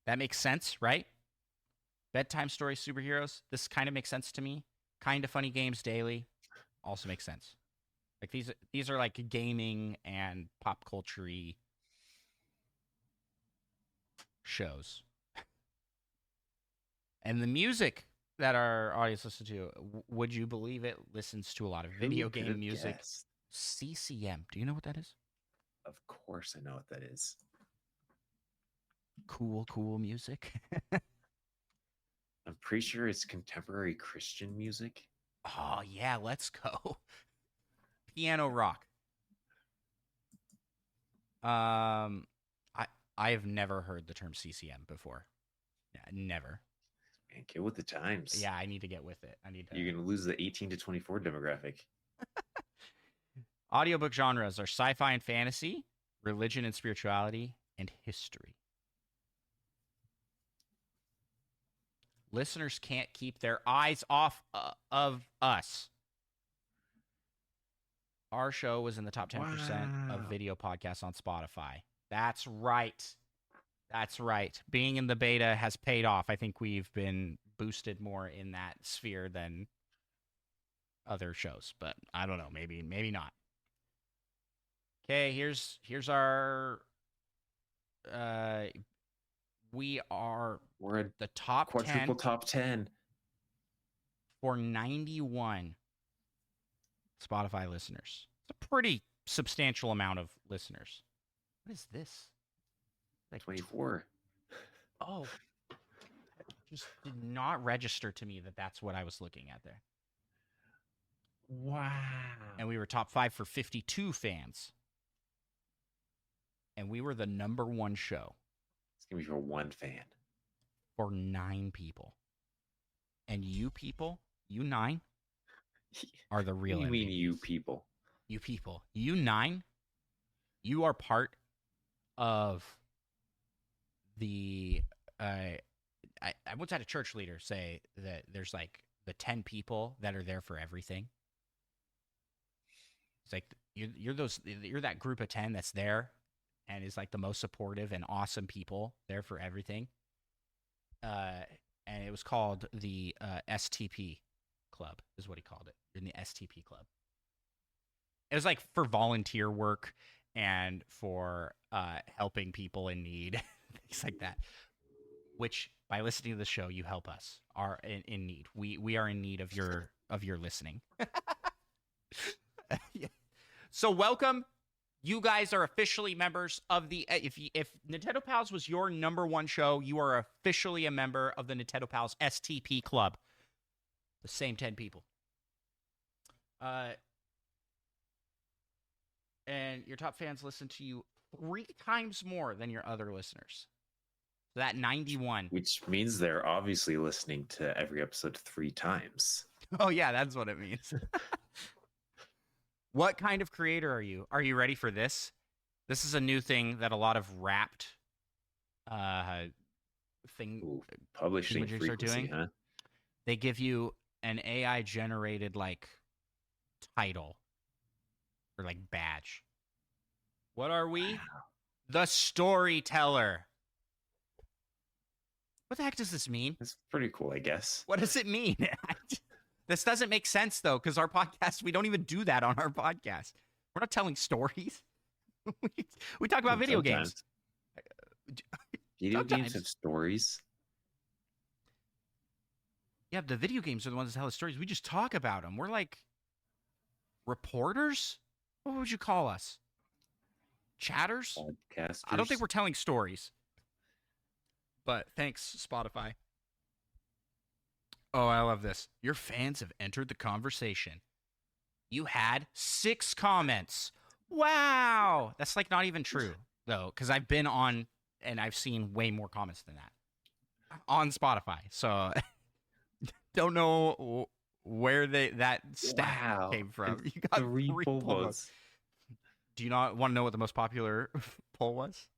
That makes sense, right? Bedtime story superheroes. This kind of makes sense to me. Kind of Funny Games Daily. Also makes sense. Like these are like gaming and pop culture-y shows. And the music that our audience listens to, would you believe it, listens to a lot of video game music. Guessed? CCM. Do you know what that is? Of course I know what that is. Cool music. pretty sure it's contemporary Christian music. Oh yeah, let's go. Piano rock. I have never heard the term CCM before. Yeah, never. Man, get with the times. Yeah, I need to get with it. I need to. You're gonna lose the 18 to 24 demographic. Audiobook genres are sci-fi and fantasy, religion and spirituality, and history. Listeners can't keep their eyes off of us. Our show was in the top 10% of Wow. video podcasts on Spotify. That's right. That's right. Being in the beta has paid off. I think we've been boosted more in that sphere than other shows, but I don't know. Maybe not. Okay, here's our we're at the top quadruple 10 top 10. for 91 Spotify listeners. It's a pretty substantial amount of listeners. What is this? Like 24. Oh, just did not register to me that that's what I was looking at there. Wow. And we were top 5 for 52 fans. And we were the number 1 show It's gonna be for one fan. for 9 people. And you people, you 9, are the real What do you mean, MVPs. you people? You people, you 9, you are part of the I once had a church leader say that there's like the 10 people that are there for everything. It's like you're that group of 10 that's there and is like the most supportive and awesome people there for everything. And it was called the STP Club, is what he called it, in the STP Club. It was like for volunteer work and for helping people in need, things like that. Which, by listening to the show, you help us are in need. We are in need of your listening. Yeah. So welcome. You guys are officially members of the. If Nintendo Pals was your number 1 show, you are officially a member of the Nintendo Pals STP Club. The same 10 people. And your top fans listen to you 3 times more than your other listeners. So that 91. Which means they're obviously listening to every episode 3 times. Oh yeah, that's what it means. What kind of creator are you? Are you ready for this? This is a new thing that a lot of Wrapped Ooh, publishing images are frequency, doing. huh? They give you an AI generated like title or like badge. What are we? Wow. The storyteller. What the heck does this mean? That's pretty cool, I guess. What does it mean? This doesn't make sense, though, because our podcast, we don't even do that on our podcast. We're not telling stories. we talk about video games. Video games Sometimes. have stories. Yeah, the video games are the ones that tell the stories. We just talk about them. We're like reporters? What would you call us? Chatters? Podcasters. I don't think we're telling stories. But thanks, Spotify. Oh, I love this. Your fans have entered the conversation. You had 6 comments. Wow. That's like not even true, though, because I've been on and I've seen way more comments than that on Spotify. So don't know where that stat came from. You got 3 poll votes. Do you not want to know what the most popular poll was?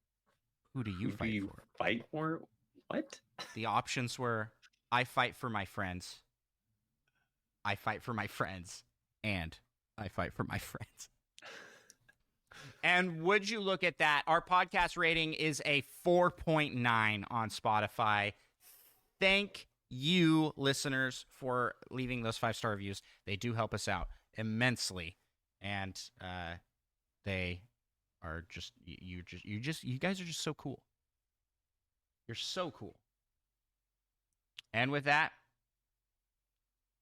Who do you fight for? Fight for? What? The options were: I fight for my friends, I fight for my friends, and I fight for my friends. And would you look at that? Our podcast rating is a 4.9 on Spotify. Thank you, listeners, for leaving those 5-star reviews. They do help us out immensely, and they are just you guys are just so cool. You're so cool. And with that,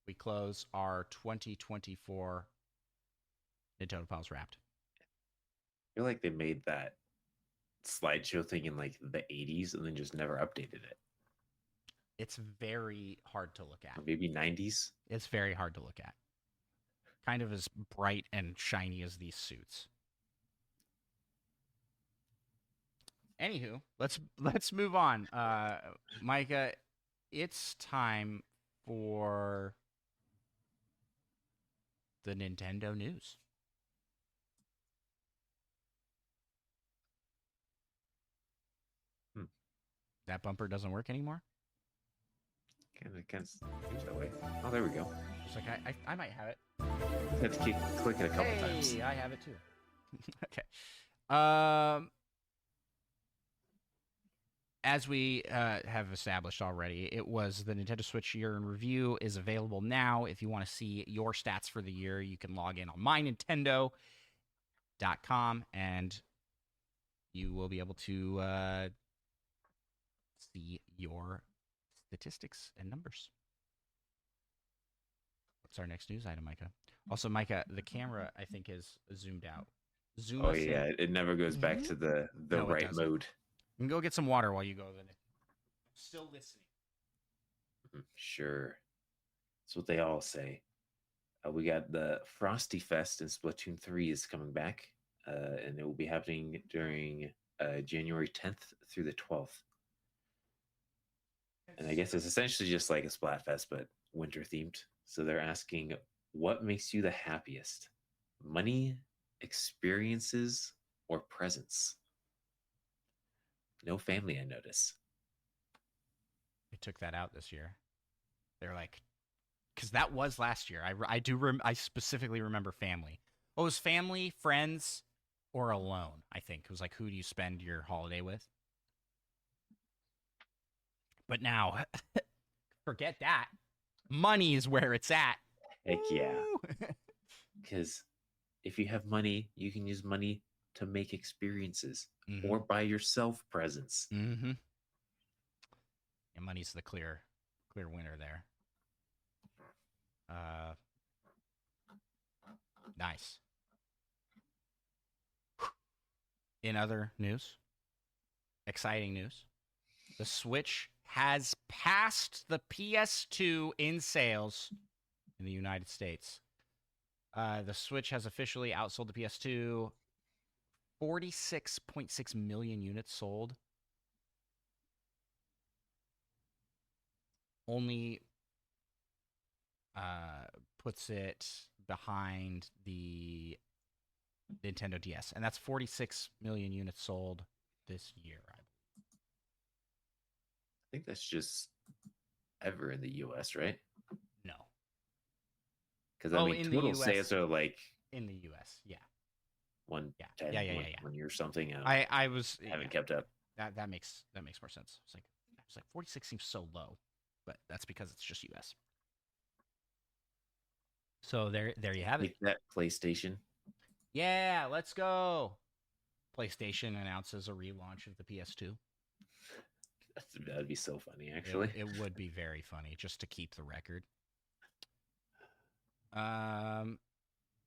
we close our 2024 Nintendo Pals Wrapped. I feel like they made that slideshow thing in like the 80s and then just never updated it. It's very hard to look at. Or maybe 90s. It's very hard to look at. Kind of as bright and shiny as these suits. Anywho, let's move on. Micah, it's time for the Nintendo news. That bumper doesn't work anymore? Kind of seems that way. Oh, there we go. It's like I might have it. Have to keep clicking a couple times. I have it too. Okay. As we have established already, it was the Nintendo Switch Year in Review is available now. If you want to see your stats for the year, you can log in on mynintendo.com and you will be able to see your statistics and numbers. What's our next news item, Micah? Also, Micah, the camera, I think, is zoomed out. Zoom us yeah, in. it never goes back to the No, it right doesn't. mode. You can go get some water while you go. Then still listening. Sure. That's what they all say. We got the Frosty Fest in Splatoon 3 is coming back, and it will be happening during January 10th through the 12th. And I guess it's essentially just like a Splatfest, but winter themed. So they're asking, what makes you the happiest? Money, experiences, or presents? No family, I notice. They took that out this year. They're like, because that was last year. I specifically remember family. Oh, it was family, friends, or alone. I think it was like, who do you spend your holiday with? But now, forget that. Money is where it's at. Heck yeah. Because if you have money, you can use money to make experiences or buy yourself presents. Mm-hmm. And money's the clear winner there. Nice. In other news, exciting news, the Switch has passed the PS2 in sales in the United States. The Switch has officially outsold the PS2. 46.6 million units sold. Only puts it behind the Nintendo DS, and that's 46 million units sold this year. I think that's just ever in the US, right? No. Because I mean, total sales are like in the US, yeah. 110, Yeah. 1 year or something. I haven't kept up. That makes more sense. It's like 46 seems so low, but that's because it's just US. So there you have it. That PlayStation. Yeah, let's go. PlayStation announces a relaunch of the PS2. That'd be so funny, actually. It would be very funny, just to keep the record.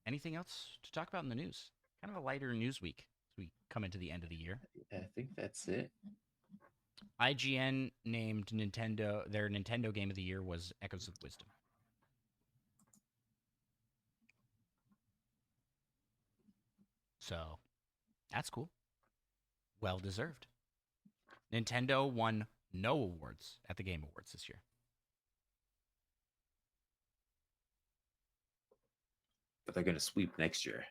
Anything else to talk about in the news? Kind of a lighter news week as we come into the end of the year. I think that's it. IGN named their Nintendo game of the year was Echoes of Wisdom. So, that's cool. Well deserved. Nintendo won no awards at the Game Awards this year. But they're going to sweep next year.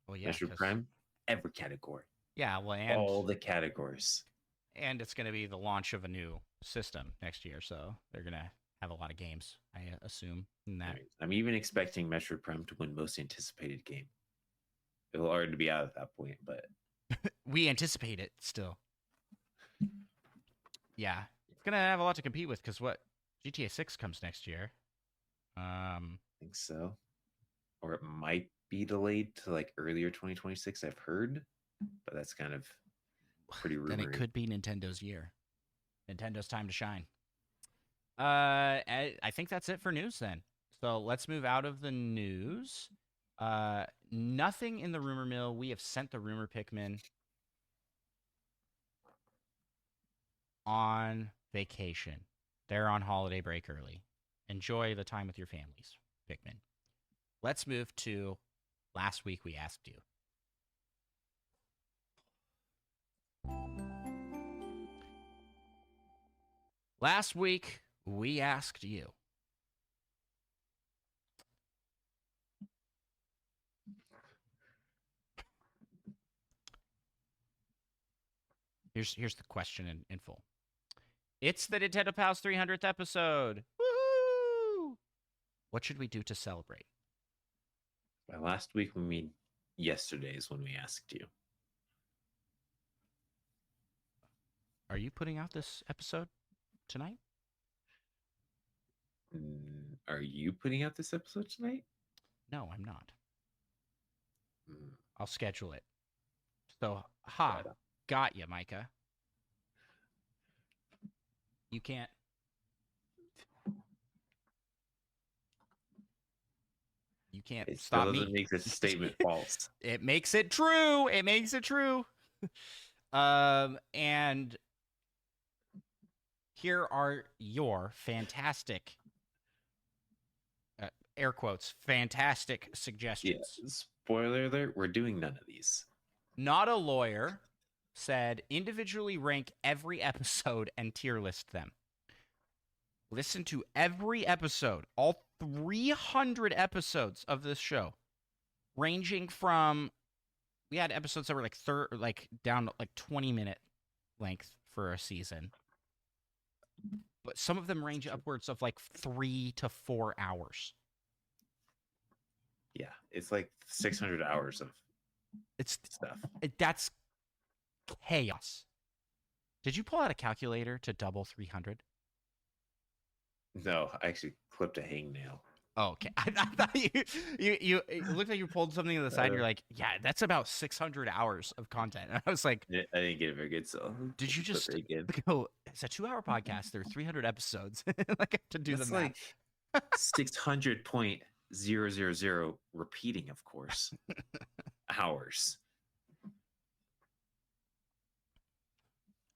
Well, yeah. Metroid Prime, every category. Yeah, well, and all the categories. And it's going to be the launch of a new system next year, so they're going to have a lot of games, I assume. In that. I'm even expecting Metroid Prime to win most anticipated game. It'll already be out at that point, but we anticipate it still. Yeah, it's gonna have a lot to compete with because GTA 6 comes next year. I think so, or it might be delayed to like earlier 2026. I've heard, but that's kind of pretty rumored. Then it could be Nintendo's year. Nintendo's time to shine. I think that's it for news then. So let's move out of the news. Nothing in the rumor mill. We have sent the rumor Pikmin on vacation. They're on holiday break early. Enjoy the time with your families, Pikmin. Let's move to last week we asked you. Last week we asked you. Here's the question in full. It's the Nintendo Pals 300th episode. Woohoo! What should we do to celebrate? By last week, we mean yesterday is when we asked you. Are you putting out this episode tonight? Are you putting out this episode tonight? No, I'm not. Mm, I'll schedule it. So, right on. got you, Micah. You can't. You can't It stop still me. doesn't make this statement false. It makes it true. It makes it true. And here are your fantastic, air quotes, fantastic Yeah. suggestions. Spoiler alert, we're doing none of these. Not a lawyer said individually rank every episode and tier list them. Listen to every episode, all 300 episodes of this show, ranging from, we had episodes that were like down to like 20-minute length for a season, but some of them range upwards of like 3 to 4 hours. Yeah, it's like 600 hours of It's stuff. that's chaos. Did you pull out a calculator to double 300? No, I actually clipped a hangnail. Oh, okay. I thought you it looked like you pulled something to the side and you're like, yeah, that's about 600 hours of content. And I was like, I didn't get it very good, so did you just again? go, it's a 2-hour podcast, there are 300 episodes. Like I have to do That's the math. like 600.000 repeating, of course. Hours.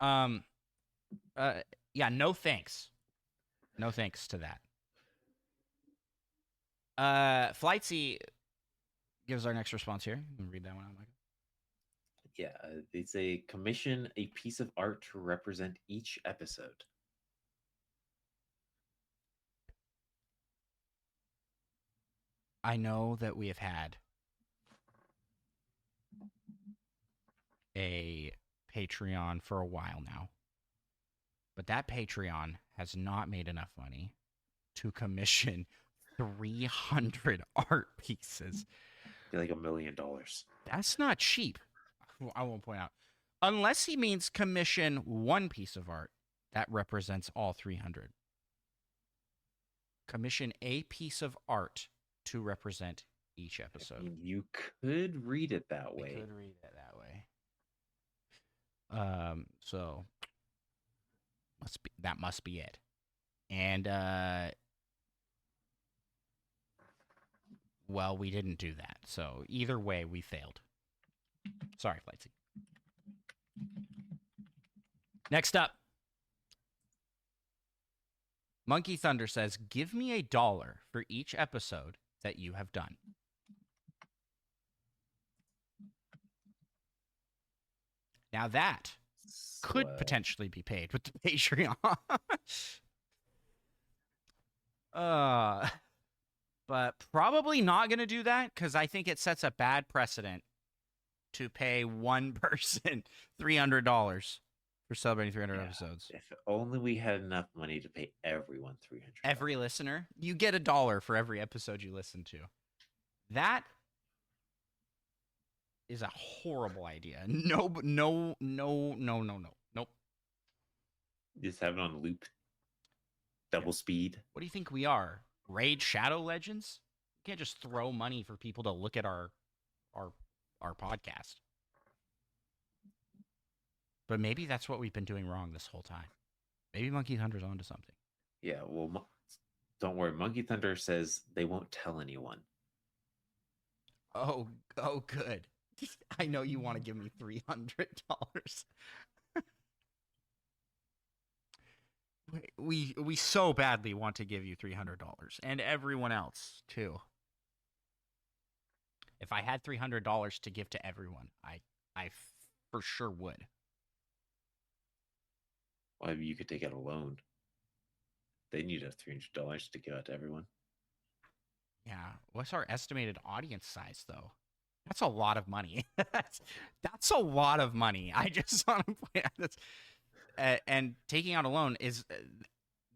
Yeah, no thanks. No thanks to that. Flightsy gives our next response here. You can read that one out, Michael. Yeah, they say commission a piece of art to represent each episode. I know that we have had a Patreon for a while now, but that Patreon has not made enough money to commission 300 art pieces. Like $1 million. That's not cheap. I won't point out. Unless he means commission one piece of art that represents all 300. Commission a piece of art to represent each episode. I mean, you could read it that way. I could read it that way. So that must be it. And well, we didn't do that. So either way, we failed. Sorry, Flightsy. Next up, Monkey Thunder says, "Give me $1 for each episode that you have done." Now that could So, potentially be paid with the Patreon. But probably not going to do that because I think it sets a bad precedent to pay one person $300 for celebrating 300 Yeah. episodes. If only we had enough money to pay everyone $300. Every listener, you get $1 for every episode you listen to. That is a horrible idea. No. Nope. Just have it on loop. Double speed. What do you think we are? Raid Shadow Legends? You can't just throw money for people to look at our podcast. But maybe that's what we've been doing wrong this whole time. Maybe Monkey Thunder's onto something. Yeah, well, don't worry. Monkey Thunder says they won't tell anyone. Oh, good. I know you want to give me $300. we so badly want to give you $300 and everyone else too. If I had $300 to give to everyone, I for sure would. Well, you could take out a loan. They need $300 to give out to everyone. Yeah. What's our estimated audience size though? That's a lot of money. That's a lot of money. I just want to point out that's and taking out a loan is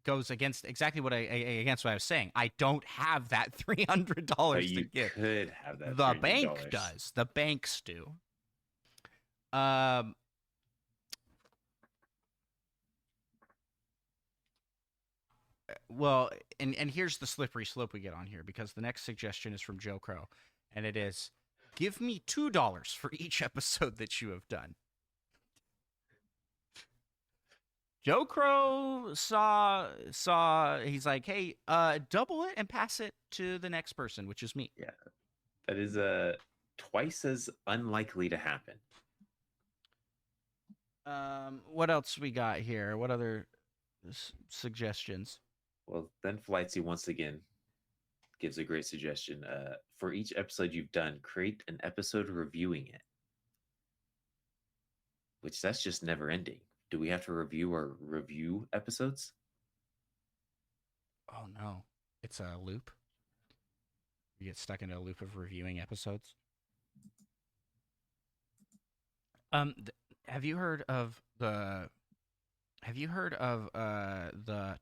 goes against exactly what against what I was saying. I don't have that $300 to give. You could have that. The bank does. The banks do. Well, and here's the slippery slope we get on here, because the next suggestion is from Joe Crow, and it is, give me $2 for each episode that you have done. Joe Crow saw he's like, hey, double it and pass it to the next person, which is me. Yeah, that is twice as unlikely to happen. What else we got here? What other suggestions? Well, then Flightsy once again gives a great suggestion. For each episode you've done, create an episode reviewing it. Which that's just never ending. Do we have to review episodes? Oh no, it's a loop. You get stuck in a loop of reviewing episodes. Have you heard of the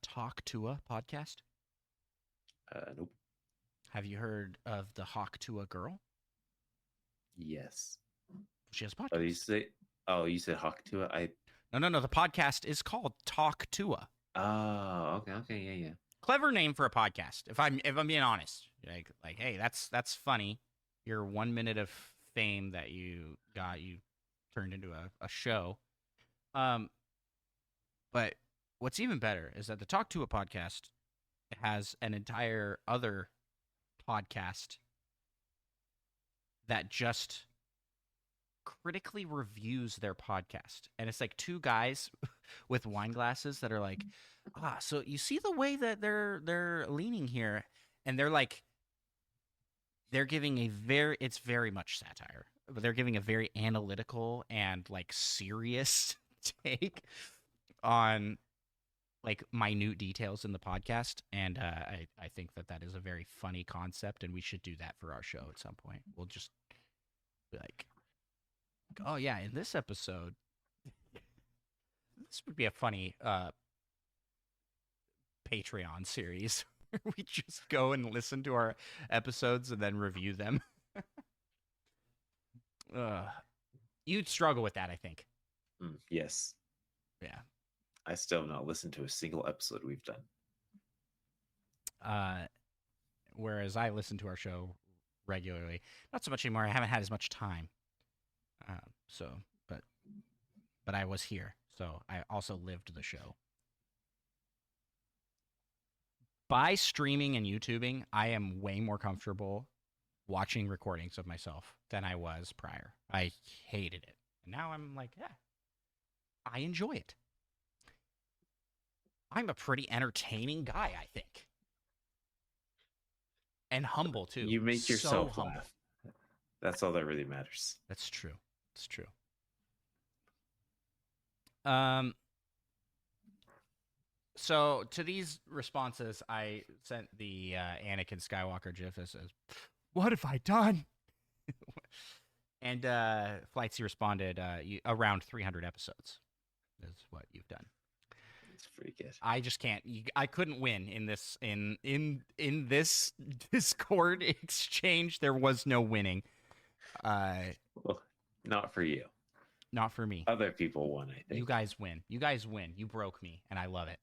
Talk Tua podcast? Nope. Have you heard of the Hawk Tua girl? Yes. She has a podcast. You said Hawk Tua? No. The podcast is called Talk Tua. Oh, okay, yeah. Clever name for a podcast. If I'm being honest, like, hey, that's funny. Your 1 minute of fame that you got, you turned into a show. But what's even better is that the Talk Tua podcast has an entire other podcast that just critically reviews their podcast, and it's like two guys with wine glasses that are like, so you see the way that they're leaning here, and they're giving it's very much satire, but they're giving a very analytical and like serious take on like minute details in the podcast, and I think that is a very funny concept, and we should do that for our show at some point. We'll just be like, oh yeah, in this episode, this would be a funny Patreon series where we just go and listen to our episodes and then review them. You'd struggle with that, I think. Yes. Yeah. I still have not listened to a single episode we've done. Whereas I listen to our show regularly. Not so much anymore. I haven't had as much time. But I was here, so I also lived the show. By streaming and YouTubing, I am way more comfortable watching recordings of myself than I was prior. I hated it. And now I'm like, yeah, I enjoy it. I'm a pretty entertaining guy, I think. And humble, too. You make yourself humble. laugh. That's all that really matters. That's true. It's true. So to these responses, I sent the Anakin Skywalker GIF that says, "What have I done?" And Flightsy responded, "Around 300 episodes is what you've done." It's pretty good. I just can't. I couldn't win in this in this Discord exchange. There was no winning. Well, not for you. Not for me. Other people won, I think. You guys win. You guys win. You broke me, and I love it.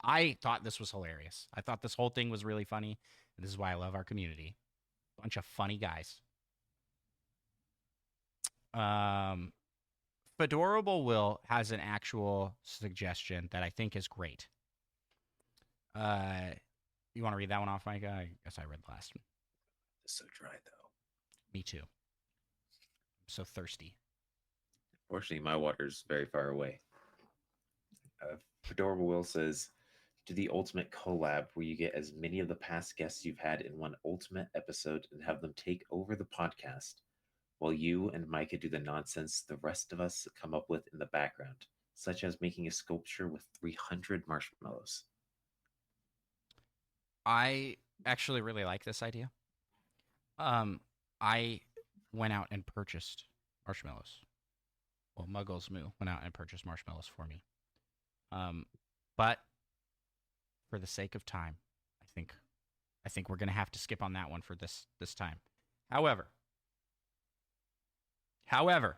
I thought this was hilarious. I thought this whole thing was really funny. And this is why I love our community. Bunch of funny guys. Fedorable Will has an actual suggestion that I think is great. You want to read that one off, Mike? I guess I read the last one. It's so dry, though. Me too. I'm so thirsty. Fortunately, my water's very far away. Fedorable Will says, Do the ultimate collab where you get as many of the past guests you've had in one ultimate episode and have them take over the podcast while you and Micah do the nonsense the rest of us come up with in the background, such as making a sculpture with 300 marshmallows. I actually really like this idea. I went out and purchased marshmallows. Well, Muggles Moo went out and purchased marshmallows for me. But for the sake of time, I think we're gonna have to skip on that one for this time. However,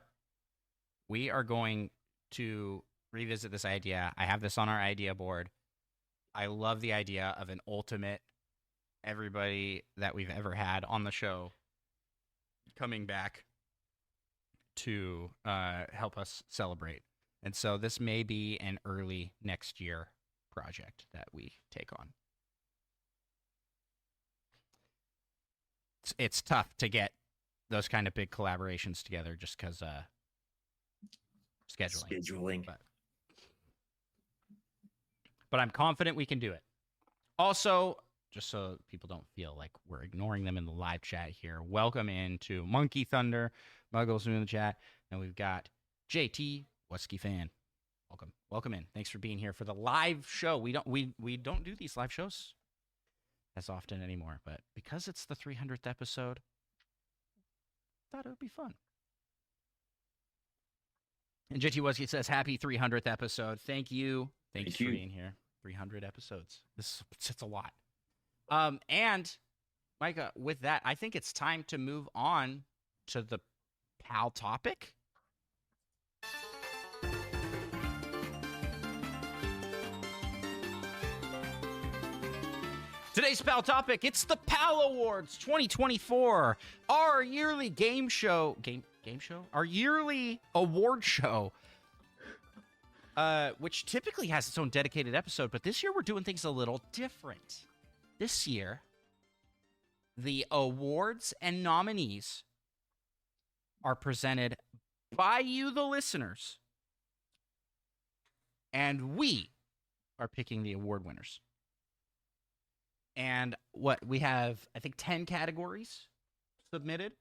we are going to revisit this idea. I have this on our idea board. I love the idea of an ultimate everybody that we've ever had on the show coming back to help us celebrate. And so this may be an early next year project that we take on. It's tough to get those kind of big collaborations together just because scheduling. But I'm confident we can do it. Also, just so people don't feel like we're ignoring them in the live chat here, welcome into Monkey Thunder, Muggles in the chat, and we've got JT Wusky Fan. Welcome in. Thanks for being here for the live show. We don't do these live shows as often anymore, but because it's the 300th episode, I thought it would be fun. And JT Wusky says, happy 300th episode. Thank you. Thanks for being here. 300 episodes. It's a lot. And Micah, with that, I think it's time to move on to the PAL topic. Today's PAL topic, it's the PAL Awards 2024, our yearly game show, our yearly award show, which typically has its own dedicated episode, but this year we're doing things a little different. This year, the awards and nominees are presented by you, the listeners, and we are picking the award winners. And what we have, I think, 10 categories submitted,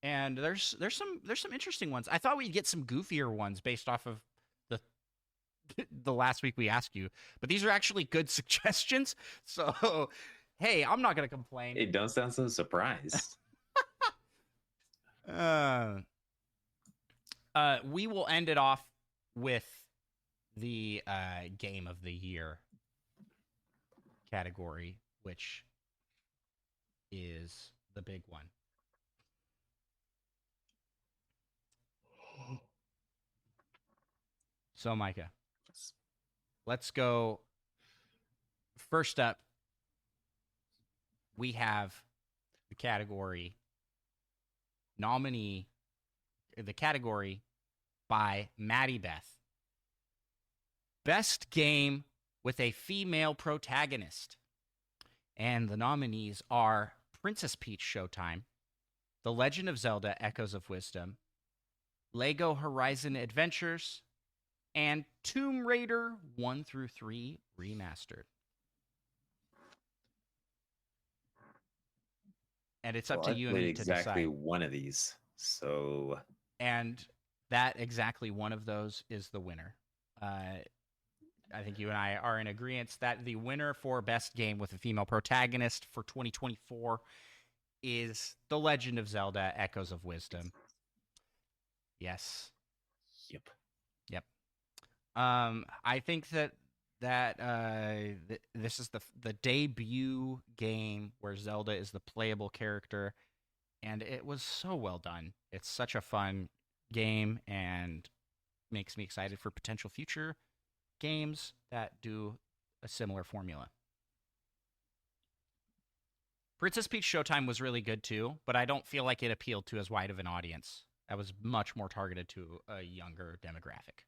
and there's some interesting ones. I thought we'd get some goofier ones based off of the last week we asked you, but these are actually good suggestions. So, hey, I'm not gonna complain. Hey, don't sound so surprised. We will end it off with the game of the year category, which is the big one. So, Micah, let's go. First up, we have the category by Maddie Beth. Best game with a female protagonist. And the nominees are Princess Peach Showtime, The Legend of Zelda Echoes of Wisdom, Lego Horizon Adventures, and Tomb Raider 1 through 3 Remastered. And it's up to you and me to exactly decide. One of these. So, and that exactly one of those is the winner. I think you and I are in agreement that the winner for best game with a female protagonist for 2024 is The Legend of Zelda Echoes of Wisdom. Yes. Yep. I think that this is the debut game where Zelda is the playable character, and it was so well done. It's such a fun game and makes me excited for potential future games that do a similar formula. Princess Peach Showtime was really good too, but I don't feel like it appealed to as wide of an audience. That was much more targeted to a younger demographic.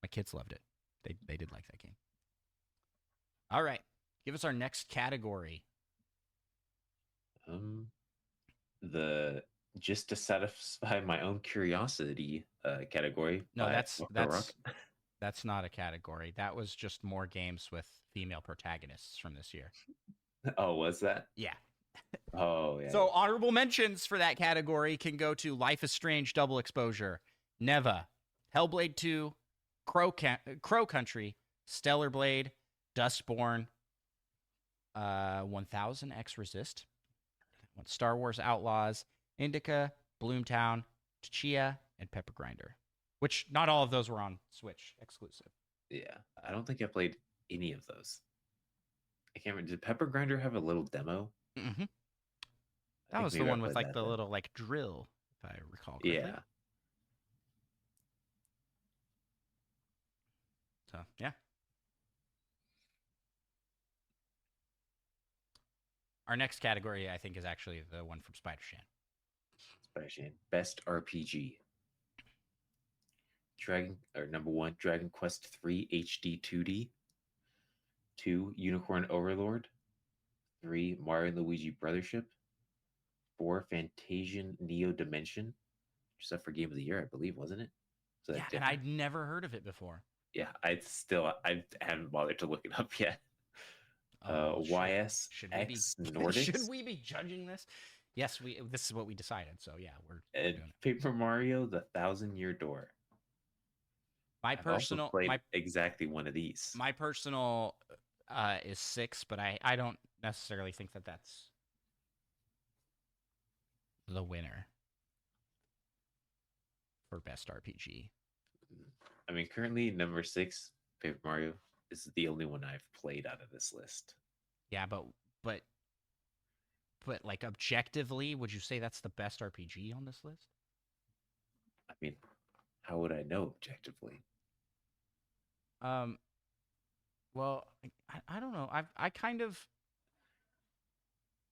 My kids loved it. They did like that game. All right. Give us our next category. The just to satisfy my own curiosity category. No, that's That's not a category. That was just more games with female protagonists from this year. Oh, was that? Yeah. Oh, yeah. So honorable mentions for that category can go to Life is Strange Double Exposure, Neva, Hellblade 2, Crow Country, Stellar Blade, Dustborn, 1000 X Resist, Star Wars Outlaws, Indica, Bloomtown, Chia, and Pepper Grinder. Which not all of those were on Switch exclusive. Yeah. I don't think I played any of those. I can't remember. Did Pepper Grinder have a little demo? Mm-hmm. I That think was the maybe I one with played like that the then. little like drill, if I recall correctly. Yeah. So yeah. Our next category, I think, is actually the one from Spider-Shan. Spider-Shan. Best RPG. Number 1, Dragon Quest 3 HD 2D. 2, Unicorn Overlord. 3, Mario and Luigi Brothership. 4, Fantasian Neo Dimension. Which is up for Game of the Year, I believe, wasn't it? So Yeah, and I'd never heard of it before. Yeah, I haven't bothered to look it up yet. YSX Nordics. Should we be judging this? Yes, this is what we decided. So yeah, we're and doing it. Paper Mario: The Thousand-Year Door. I've also played exactly one of these. My personal is 6, but I don't necessarily think that that's the winner for best RPG. I mean, currently number 6, Paper Mario, is the only one I've played out of this list. Yeah, but like objectively, would you say that's the best RPG on this list? I mean, how would I know objectively? Well, I don't know. I kind of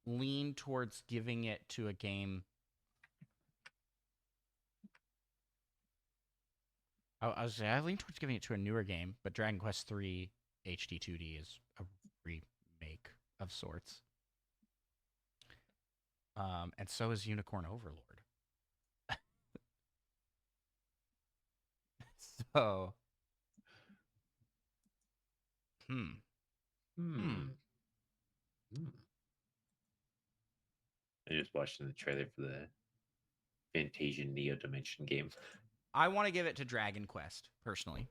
lean towards giving it to a game. I lean towards giving it to a newer game, but Dragon Quest III HD 2D is a remake of sorts. And so is Unicorn Overlord. So, I just watched the trailer for the Fantasian Neo Dimension game. I want to give it to Dragon Quest, personally.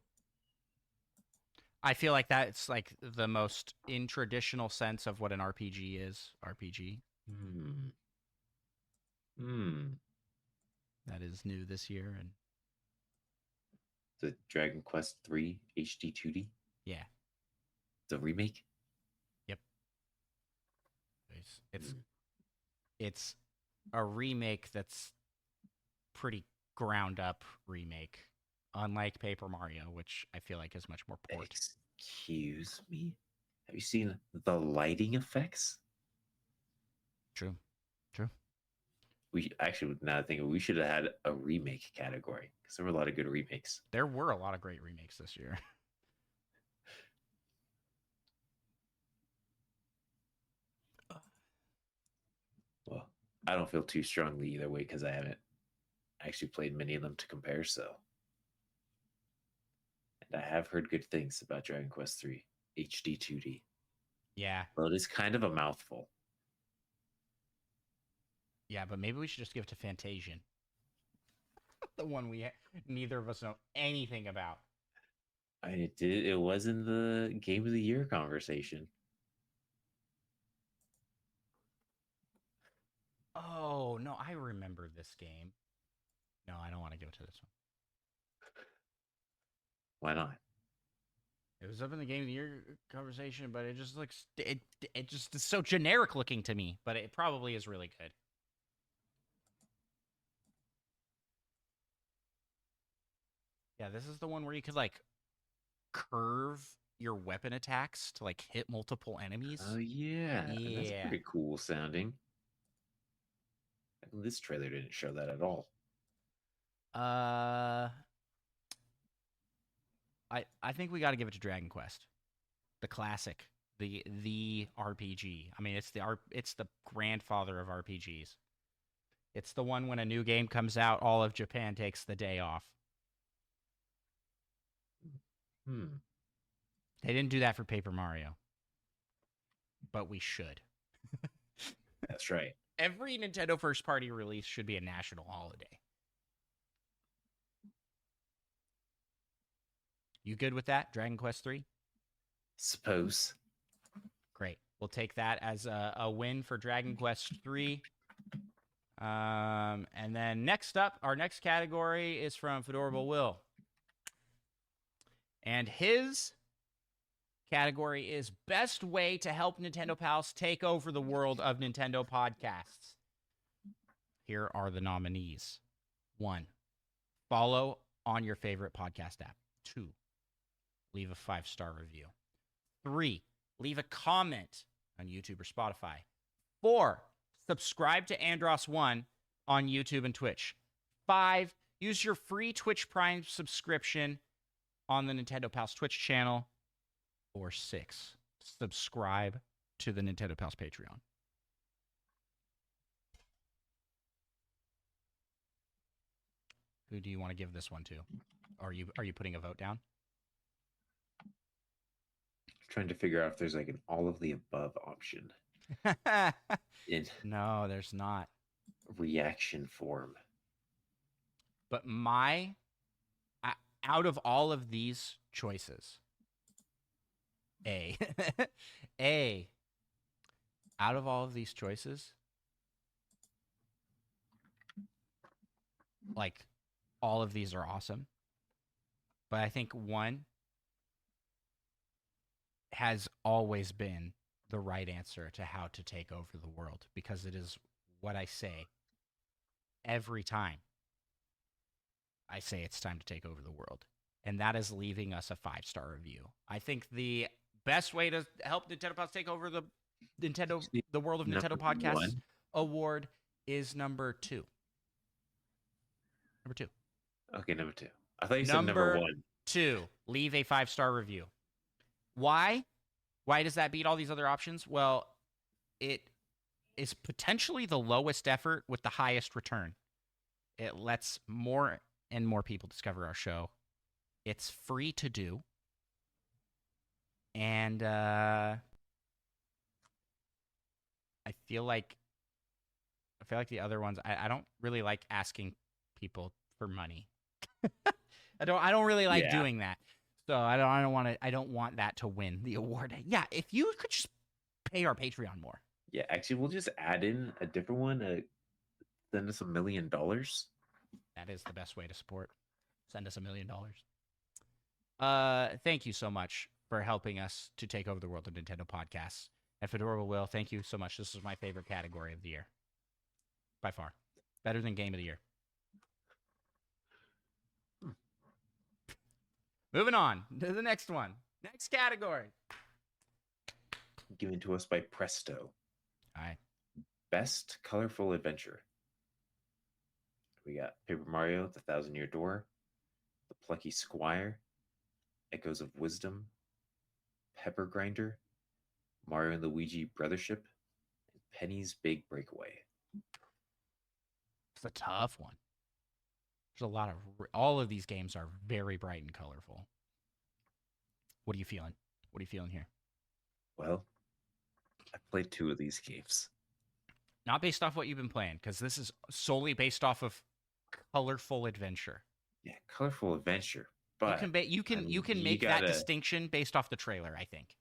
I feel like that's like the most in traditional sense of what an RPG is. RPG. That is new this year, and the Dragon Quest 3 HD 2D. Yeah, the remake. Yep. It's a remake that's pretty ground up remake, unlike Paper Mario, which I feel like is much more port. Excuse me? Have you seen the lighting effects? True. We actually, now thinking, we should have had a remake category because there were a lot of good remakes. There were a lot of great remakes this year. Well, I don't feel too strongly either way because I haven't actually played many of them to compare. So, and I have heard good things about Dragon Quest 3 HD 2D. Yeah. Well, it is kind of a mouthful. Yeah, but maybe we should just give it to Fantasian. The one neither of us know anything about. It was in the Game of the Year conversation. Oh, no, I remember this game. No, I don't want to give it to this Why one. not? It was up in the Game of the Year conversation, but it just looks it just is so generic looking to me, but it probably is really good. Yeah, this is the one where you could like curve your weapon attacks to like hit multiple enemies. Oh yeah. That's pretty cool sounding. This trailer didn't show that at all. I think we got to give it to Dragon Quest, the classic, the RPG. I mean, it's the grandfather of RPGs. It's the one when a new game comes out, all of Japan takes the day off. They didn't do that for Paper Mario, but we should. That's right. Every Nintendo first party release should be a national holiday. You good with that? Dragon Quest 3? Suppose. Great. We'll take that as a win for Dragon Quest 3. And then next up, our next category is from Fedorable Will. And his category is Best Way to Help Nintendo Pals Take Over the World of Nintendo Podcasts. Here are the nominees. 1, follow on your favorite podcast app. 2, leave a 5-star review. 3, leave a comment on YouTube or Spotify. 4, subscribe to Andros1 on YouTube and Twitch. 5, use your free Twitch Prime subscription on the Nintendo Pals Twitch channel. Or 6, subscribe to the Nintendo Pals Patreon. Who do you want to give this one to? Are you putting a vote down? Trying to figure out if there's like an all of the above option in No, there's not. reaction form. But out of all of these choices, out of all of these choices, like, all of these are awesome. But I think 1 has always been the right answer to how to take over the world, because it is what I say every time I say it's time to take over the world. And that is leaving us a 5-star review. I think the best way to help Nintendo Pals take over the world of Nintendo Podcasts 1. award is number 2. Number 2. Okay, number 2. I thought you said number 1. 2, leave a 5-star review. Why? Why does that beat all these other options? Well, it is potentially the lowest effort with the highest return. It lets more and more people discover our show. It's free to do. And I feel like the other ones, I don't really like asking people for money. I don't really like doing that. So I don't want that to win the award. Yeah, if you could just pay our Patreon more. Yeah, actually, we'll just add in a different one. Send us $1 million. That is the best way to support. Send us $1 million. Thank you so much for helping us to take over the world of Nintendo podcasts. And Fedora Will, thank you so much. This is my favorite category of the year. By far. Better than Game of the Year. Moving on to the next one. Next category. Given to us by Presto. All right. Best Colorful Adventure. We got Paper Mario, The Thousand-Year Door, The Plucky Squire, Echoes of Wisdom, Pepper Grinder, Mario and Luigi Brothership, and Penny's Big Breakaway. It's a tough one. There's a lot of... all of these games are very bright and colorful. What are you feeling? What are you feeling here? Well, I played 2 of these games. Not based off what you've been playing, because this is solely based off of Colorful Adventure. Yeah, Colorful Adventure. But you can make that distinction based off the trailer, I think.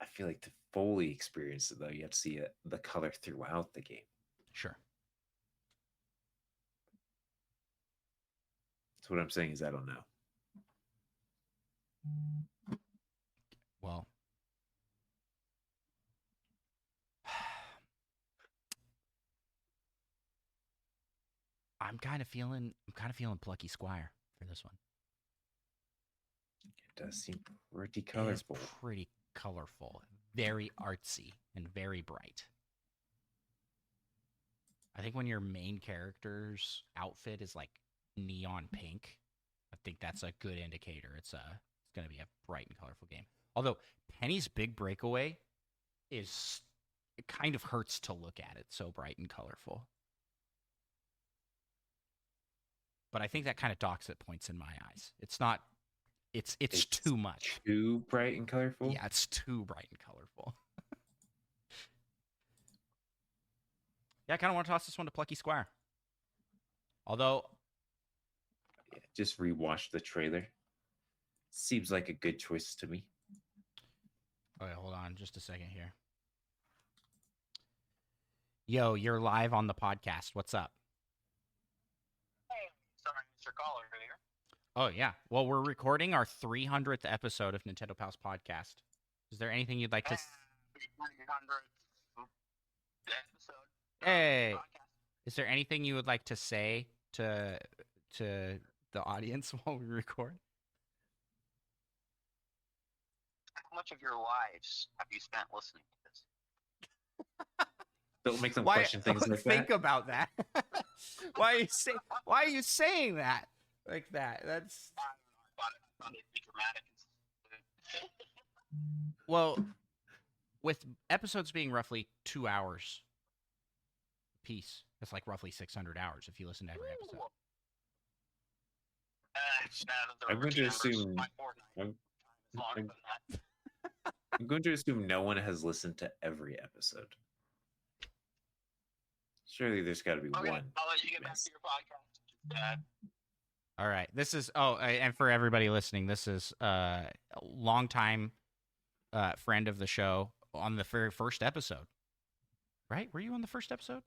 I feel like to fully experience it, though, you have to see the color throughout the game. Sure. So what I'm saying is I don't know. Well, I'm kind of feeling Plucky Squire for this one. It does seem pretty It is colorful. pretty colorful, very artsy, and very bright. I think when your main character's outfit is like neon pink, I think that's a good indicator. It's going to be a bright and colorful game. Although Penny's Big Breakaway it kind of hurts to look at it, so bright and colorful. But I think that kind of docks at points in my eyes. It's not It's too much. Too bright and colorful. Yeah, it's too bright and colorful. Yeah, I kind of want to toss this one to Plucky Squire. Although, Yeah, just rewatch the trailer. Seems like a good choice to me. okay, hold on just a second here. Yo, you're live on the podcast. What's up? Hey, sorry, Mr. Caller earlier. Oh, yeah. Well, we're recording our 300th episode of Nintendo Pals Podcast. Is there anything you'd like to... Happy 300th episode. Hey! Podcast. Is there anything you would like to say to the audience while we record? How much of your lives have you spent listening to this? Don't make them question things like think that. about that. Why are you saying that like that? That's I thought it'd be dramatic. well, with episodes being roughly 2 hours piece, that's like roughly 600 hours if you listen to every episode. I'm going to assume. I'm going to assume no one has listened to every episode. Surely there's got to be Okay, one. I'll let you get back to your podcast. All right. This is and for everybody listening, this is a longtime friend of the show on the very first episode. Right? Were you on the first episode?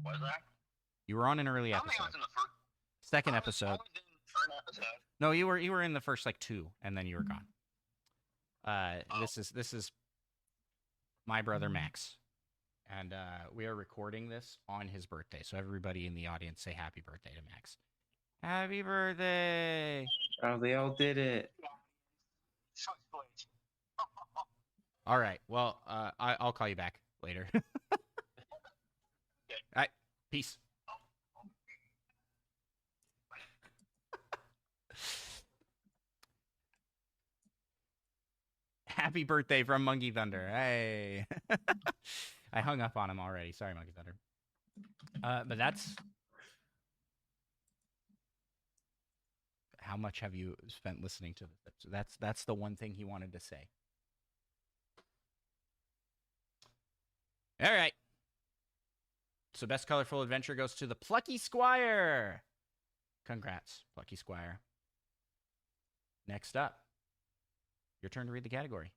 Was that? You were on an early I don't think I episode. was in the first. Second I was episode. in the third episode. No, you were in the first like 2, and then you were gone. This is my brother Max, and we are recording this on his birthday. So everybody in the audience say happy birthday to Max. Happy birthday! Oh, they all did it. All right. Well, I'll call you back later. All right. Peace. Happy birthday from Monkey Thunder. Hey. I hung up on him already. Sorry, Monkey Thunder. But that's... How much have you spent listening to this? That's the one thing he wanted to say. All right. So best colorful adventure goes to the Plucky Squire. Congrats, Plucky Squire. Next up. Your turn to read the category.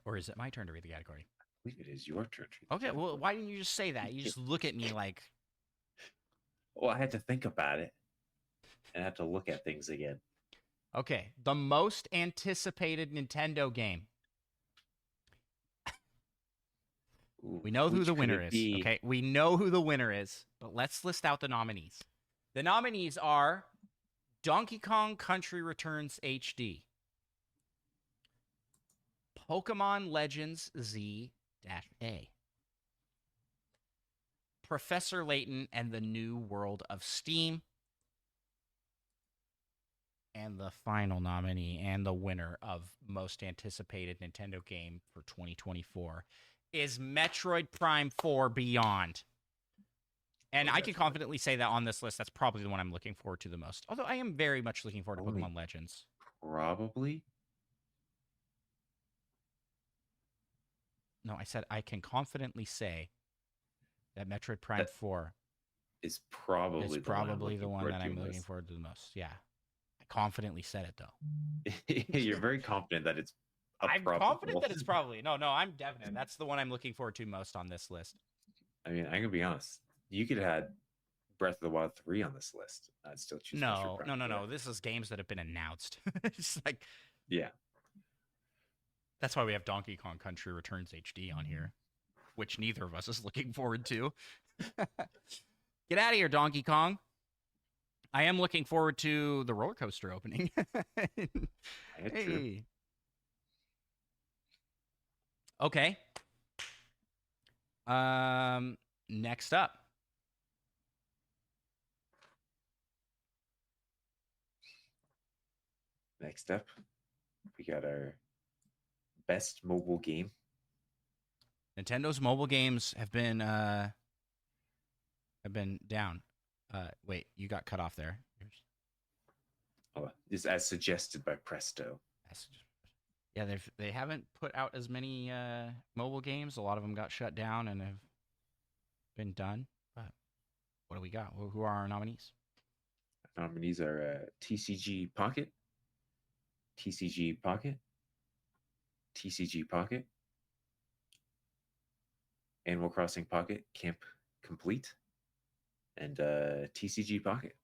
Or is it my turn to read the category? I believe it is your turn. to read the Okay, well, category. why didn't you just say that? You just look at me like... Well, I had to think about it. And I had to look at things again. Okay, the most anticipated Nintendo game. Ooh, We know who which the could winner it is. be? Okay, we know who the winner is, but let's list out the nominees. The nominees are Donkey Kong Country Returns HD, Pokemon Legends Z-A, Professor Layton and the New World of Steam, and the final nominee and the winner of most anticipated Nintendo game for 2024 is Metroid Prime 4 Beyond. And I can confidently say that on this list, that's probably the one I'm looking forward to the most. Although I am very much looking forward to Only- Pokemon Legends. Probably. No, I said I can confidently say that Metroid Prime 4 Is probably is the probably the one that I'm looking looking forward to the most. Yeah. I confidently said it, though. forward to. You're very confident that it's a I'm probable. confident that it's probably. No, I'm definite. That's the one I'm looking forward to most on this list. I mean, I'm going to be honest. You could have had Breath of the Wild 3 on this list. I'd still choose Metroid Prime No. 4. This is games that have been announced. It's like Yeah. that's why we have Donkey Kong Country Returns HD on here, which neither of us is looking forward to. Get out of here, Donkey Kong. I am looking forward to the roller coaster opening. Yeah, true. Hey. Okay. Next up. Next up, we got our best mobile game. Nintendo's mobile games have been have been down. Wait, you got cut off there. Oh, is as suggested by Presto. Yeah, they haven't put out as many mobile games. A lot of them got shut down and have been done. But what do we got? Who are our nominees? Nominees are TCG Pocket, TCG Pocket, TCG Pocket, Animal Crossing Pocket Camp Complete, and TCG Pocket.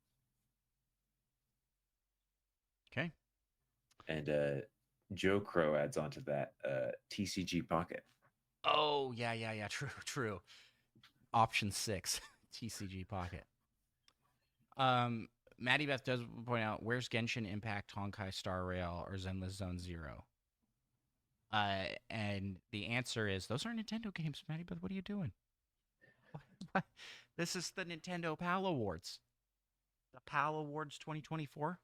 Okay. And Joe Crow adds on to that TCG Pocket. Oh, yeah. True. Option 6, TCG Pocket. Maddie Beth does point out, where's Genshin Impact, Honkai Star Rail, or Zenless Zone Zero? And the answer is, those are Nintendo games, Maddie Beth. What are you doing? This is the Nintendo PAL Awards. The PAL Awards 2024.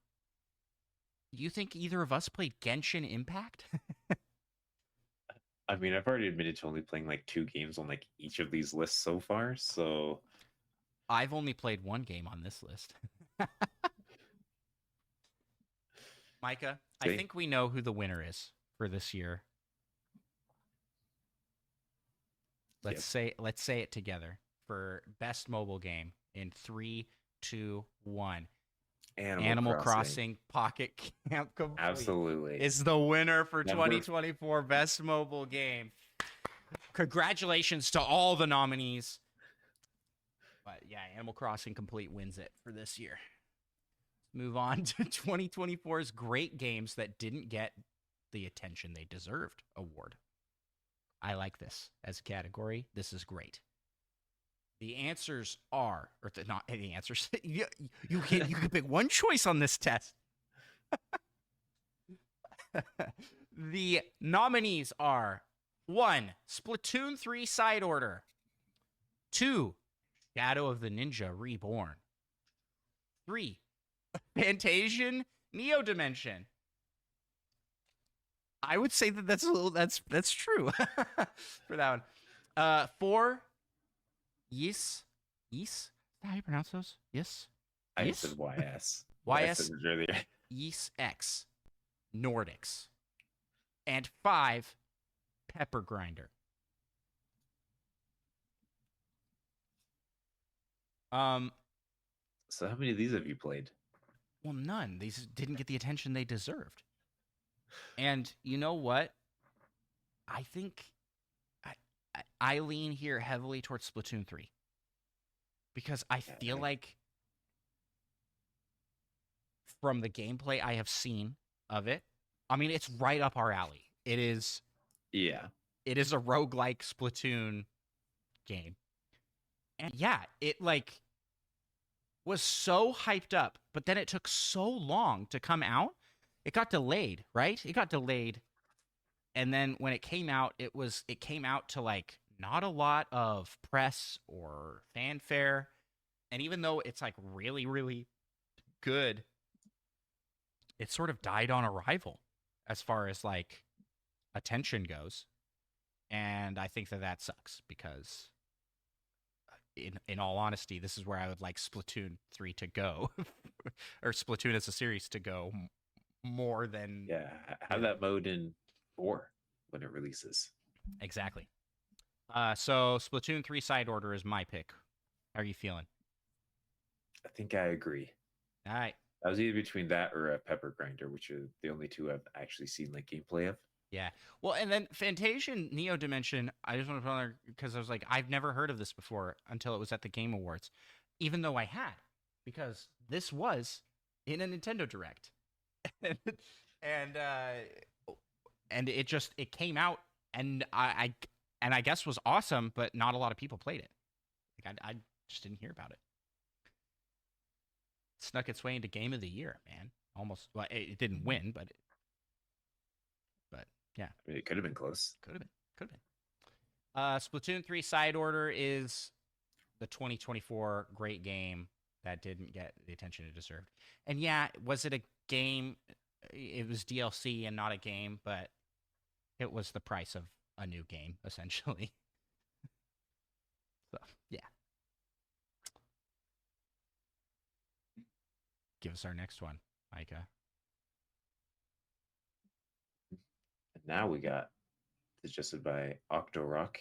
Do you think either of us played Genshin Impact? I mean, I've already admitted to only playing like 2 games on like each of these lists so far, so I've only played 1 game on this list. Micah, I think we know who the winner is for this year. Let's say it together for best mobile game in 3, 2, 1. Animal Crossing Pocket Camp Complete. Absolutely. Is the winner for 2024 best mobile game. Congratulations to all the nominees. But yeah, Animal Crossing Complete wins it for this year. Move on to 2024's great games that didn't get the attention they deserved award. I like this as a category. This is great. The answers are, or not the answers. You can pick one choice on this test. The nominees are 1, Splatoon 3 Side Order. 2, Shadow of the Ninja Reborn. 3, Fantasian Neo Dimension. I would say that's true for that one. 4, Yes. Is that how you pronounce those? Yes. I said YS. YS Yes X Nordics. And 5, Pepper Grinder. So how many of these have you played? Well, none. These didn't get the attention they deserved. And you know what? I think I lean here heavily towards Splatoon 3. Because I feel like from the gameplay I have seen of it, I mean, it's right up our alley. It is. Yeah. It is a roguelike Splatoon game. And yeah, it like was so hyped up, but then it took so long to come out. It got delayed, right? It got delayed. And then when it came out, it came out to like not a lot of press or fanfare. And even though it's like really, really good, it sort of died on arrival as far as like attention goes. And I think that sucks because in all honesty, this is where I would like Splatoon 3 to go or Splatoon as a series to go more than. Yeah. Have that mode in 4 when it releases. Exactly. So Splatoon 3 Side Order is my pick. How are you feeling? I think I agree. All right. I was either between that or a Pepper Grinder, which are the only 2 I've actually seen like gameplay of. Yeah. Well, and then Fantasian Neo Dimension, I just want to put on there because I was like, I've never heard of this before until it was at the Game Awards, even though I had, because this was in a Nintendo Direct. and it came out and I guess was awesome, but not a lot of people played it. Like I just didn't hear about it. Snuck its way into Game of the Year, man. Almost. Well, it didn't win, but yeah. I mean, it could have been close. Could have been. Splatoon 3 Side Order is the 2024 great game that didn't get the attention it deserved. And yeah, was it a game? It was DLC and not a game, but it was the price of a new game, essentially. So, yeah. Give us our next one, Micah. And now we got suggested by Octorock,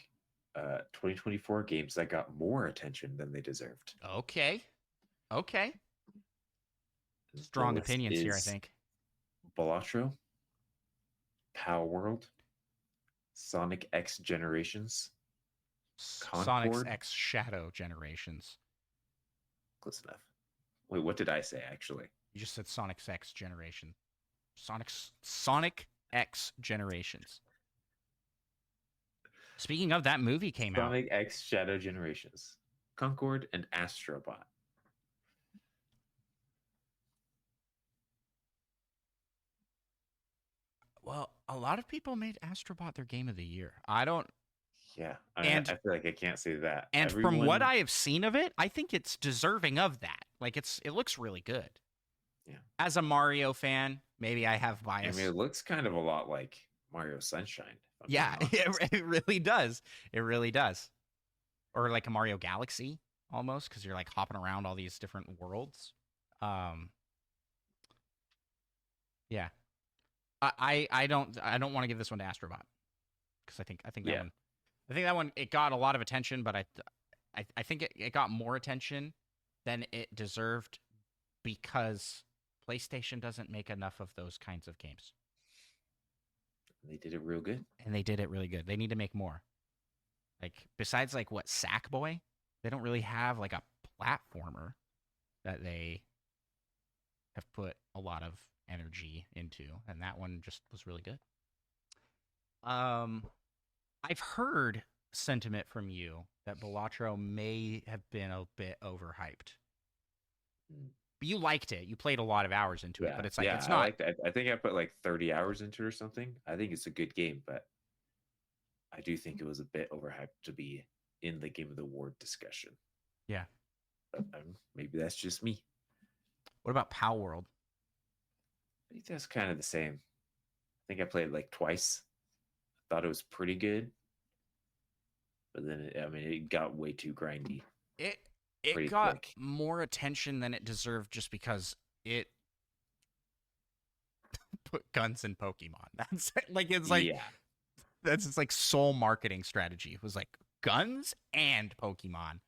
2024 games that got more attention than they deserved. Okay. Okay. The Strong list opinions here, I is think. Balatro, Power World, Sonic X Generations, Sonic's Concord. X Shadow Generations. Close enough. Wait, what did I say actually? You just said Sonic's X Generation. Sonic X Generations. Speaking of, that movie came out. Sonic X Shadow Generations, Concord, and Astrobot. Well, a lot of people made Astrobot their game of the year. I don't. Yeah, And- I feel like I can't say that. And from what I have seen of it, I think it's deserving of that. Like it looks really good. Yeah. As a Mario fan, maybe I have I bias. mean, it looks kind of a lot like Mario Sunshine. if I'm Yeah, being honest. it really does. It really does. Or like a Mario Galaxy almost, because you're like hopping around all these different worlds. Yeah. I don't want to give this one to Astrobot because I think that one it got a lot of attention, but I think it got more attention than it deserved because PlayStation doesn't make enough of those kinds of games. They did it real good. And they did it really good. They need to make more. Like besides like what Sackboy, they don't really have like a platformer that they have put a lot of energy into, and that one just was really good. I've heard sentiment from you that Balatro may have been a bit overhyped. But you liked it. You played a lot of hours into it, but it's like it's not. I liked it. I think I put like 30 hours into it or something. I think it's a good game, but I do think it was a bit overhyped to be in the Game of the Award discussion. Yeah. But maybe that's just me. What about Power World? I think that's kind of the same. I think I played like twice. I thought it was pretty good, but then it got way too grindy. It Pretty got quick. more attention than it deserved just because it put guns in Pokemon. That's like it's like yeah, that's its like sole marketing strategy. It was like guns and Pokemon.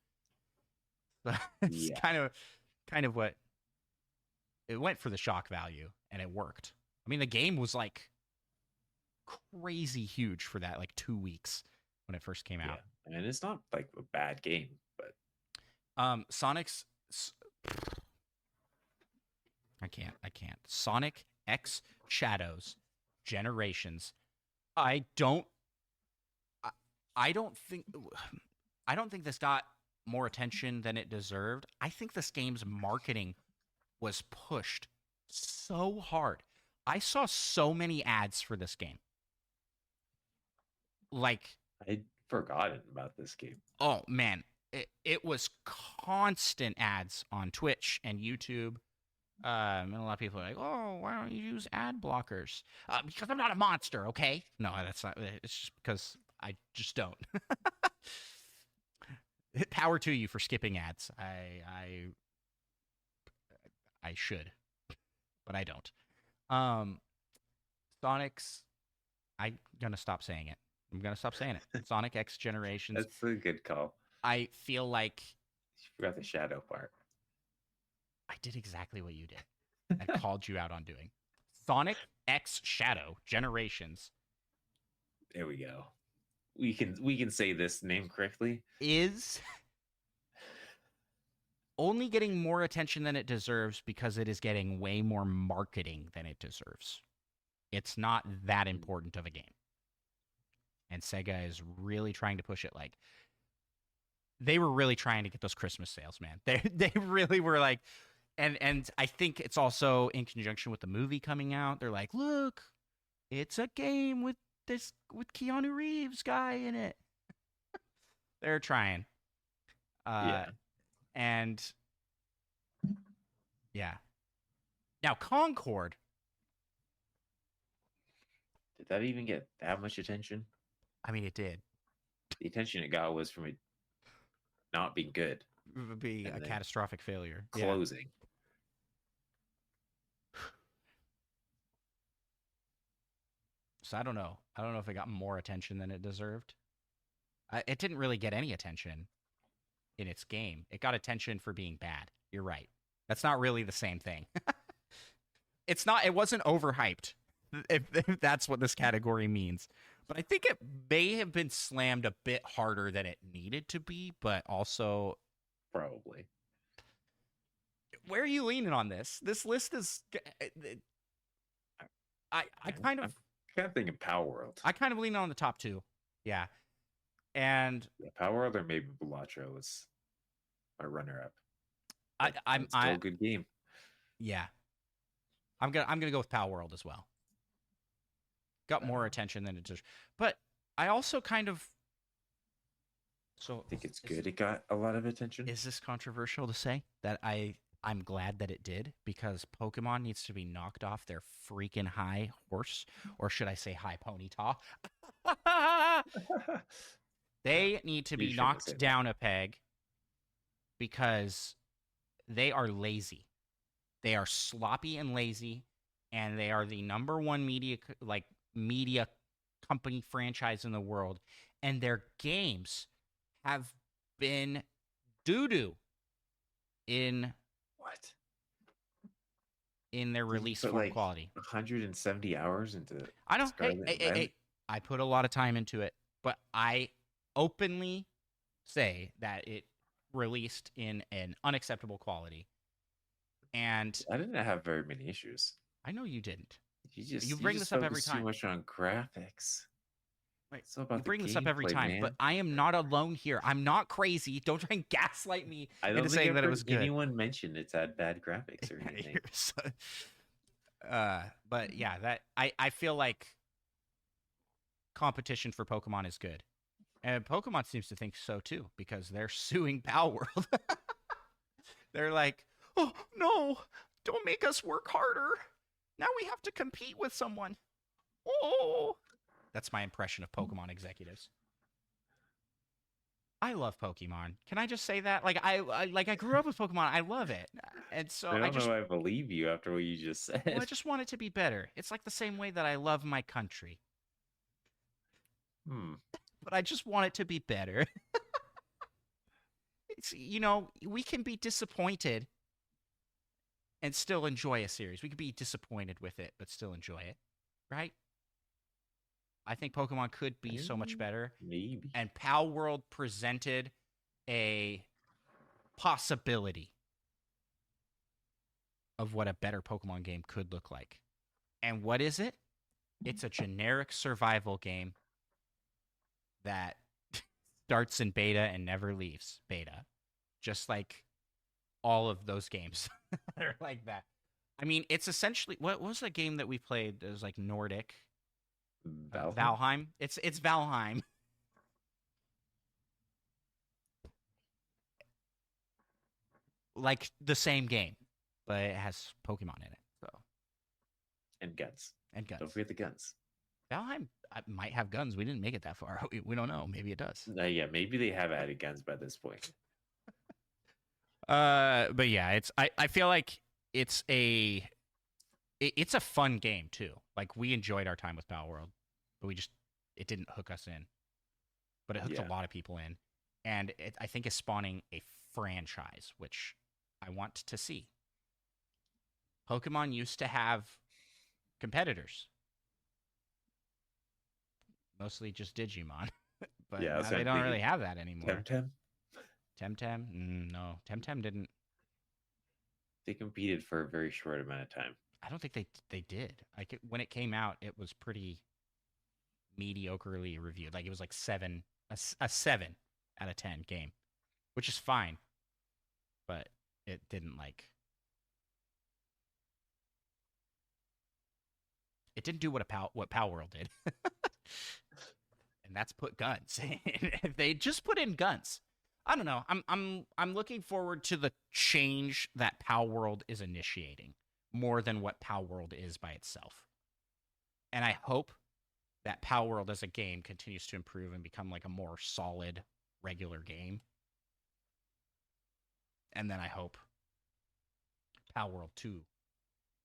It's Yeah. kind of what it went for the shock value, and it worked. I mean, the game was like crazy huge for that like 2 weeks when it first came out. yeah. And it's not like a bad game, but Sonic's I can't. Sonic X Shadows Generations. I don't think this got more attention than it deserved. I think this game's marketing was pushed so hard. I saw so many ads for this game. Like, I'd forgotten about this game. oh man, it was constant ads on Twitch and YouTube. And a lot of people are like, "Oh, why don't you use ad blockers?" Because I'm not a monster, okay? No, that's not. It's just because I just don't. Power to you for skipping ads. I should, but I don't. Sonic's. I'm gonna stop saying it. I'm gonna stop saying it. Sonic X Generations. That's a good call. I feel like You forgot the shadow part. I did exactly what you did. I called you out on doing. Sonic X Shadow Generations There we go. We can say this name correctly. is only getting more attention than it deserves because it is getting way more marketing than it deserves. It's not that important of a game. And Sega is really trying to push it like they were really trying to get those Christmas sales, man. They really were like and I think it's also in conjunction with the movie coming out. They're like, "Look, it's a game with Keanu Reeves guy in it." They're trying. Yeah. And yeah. Now Concord. Did that even get that much attention? I mean, it did. The attention it got was from it not being good, It would be And a then catastrophic failure. Yeah. closing. So I don't know. I don't know if it got more attention than it deserved. It didn't really get any attention in its game. It got attention for being bad. You're right. That's not really the same thing. It's not. It wasn't overhyped. If that's what this category means. But I think it may have been slammed a bit harder than it needed to be, but also Probably. where are you leaning on this? This list is I kind I'm of kind of thinking Power World. I kind of lean on the top two. Yeah. And Yeah, Power World or maybe Balatro was my runner-up. I'm Still a good game. yeah. I'm gonna go with Power World as well. Got more attention than it deserves. But I also kind of I think it's good. It got a lot of attention. Is this controversial to say that I'm glad that it did, because Pokemon needs to be knocked off their freaking high horse, or should I say high ponyta? They need to You be shouldn't have knocked said that. down a peg because they are lazy. They are sloppy and lazy, and they are the number one media company franchise in the world, and their games have been doo-doo in What? their Did you release put, form like, quality. 170 hours into I know. Scarlet and Hey, Violet? I put a lot of time into it, but I openly say that it released in an unacceptable quality. And I didn't have very many issues. I know you didn't. You bring just this up every focus time. Too much on graphics. Right. It's all about You bring the this up every gameplay, time, man. but I am not alone here. I'm not crazy. Don't try and gaslight me I don't into think saying that it I've was heard good. anyone mention it's had bad graphics or anything. You're but yeah, that I feel like competition for Pokemon is good. And Pokemon seems to think so too, because they're suing Pal World. They're like, "Oh, no, don't make us work harder. Now we have to compete with someone." Oh. That's my impression of Pokemon executives. I love Pokemon. Can I just say that? Like I grew up with Pokemon. I love it. And so I don't just know if I believe you after what you just said. well, I just want it to be better. It's like the same way that I love my country. But I just want it to be better. It's, we can be disappointed and still enjoy a series. We could be disappointed with it, but still enjoy it, right? I think Pokemon could be so much better. Maybe. And Pal World presented a possibility of what a better Pokemon game could look like. And what is it? It's a generic survival game that starts in beta and never leaves beta. Just like all of those games that are like that. I mean, it's essentially, what was the game that we played? It was like Nordic. Valheim. It's Valheim. Like the same game, but it has Pokemon in it. So And guns. and guns. Don't forget the guns. Valheim might have guns. We didn't make it that far. We don't know. Maybe it does. Yeah, maybe they have added guns by this point. But yeah, I feel like it's a fun game too. Like, we enjoyed our time with Power World, but it didn't hook us in. But it hooked a lot of people in, and I think is spawning a franchise, which I want to see. Pokemon used to have competitors, mostly just Digimon, but Yeah, now that's what they I'm don't really thinking. have that anymore. Temtem? Temtem? No, Temtem didn't. They competed for a very short amount of time. I don't think they did. Like, when it came out, it was pretty mediocrely reviewed. Like, it was like a 7 out of 10 game, which is fine, but it didn't do what Power World did. And that's put guns. If they just put in guns, I don't know. I'm looking forward to the change that Power World is initiating more than what Power World is by itself. And I hope that Power World as a game continues to improve and become like a more solid regular game. And then I hope Power World 2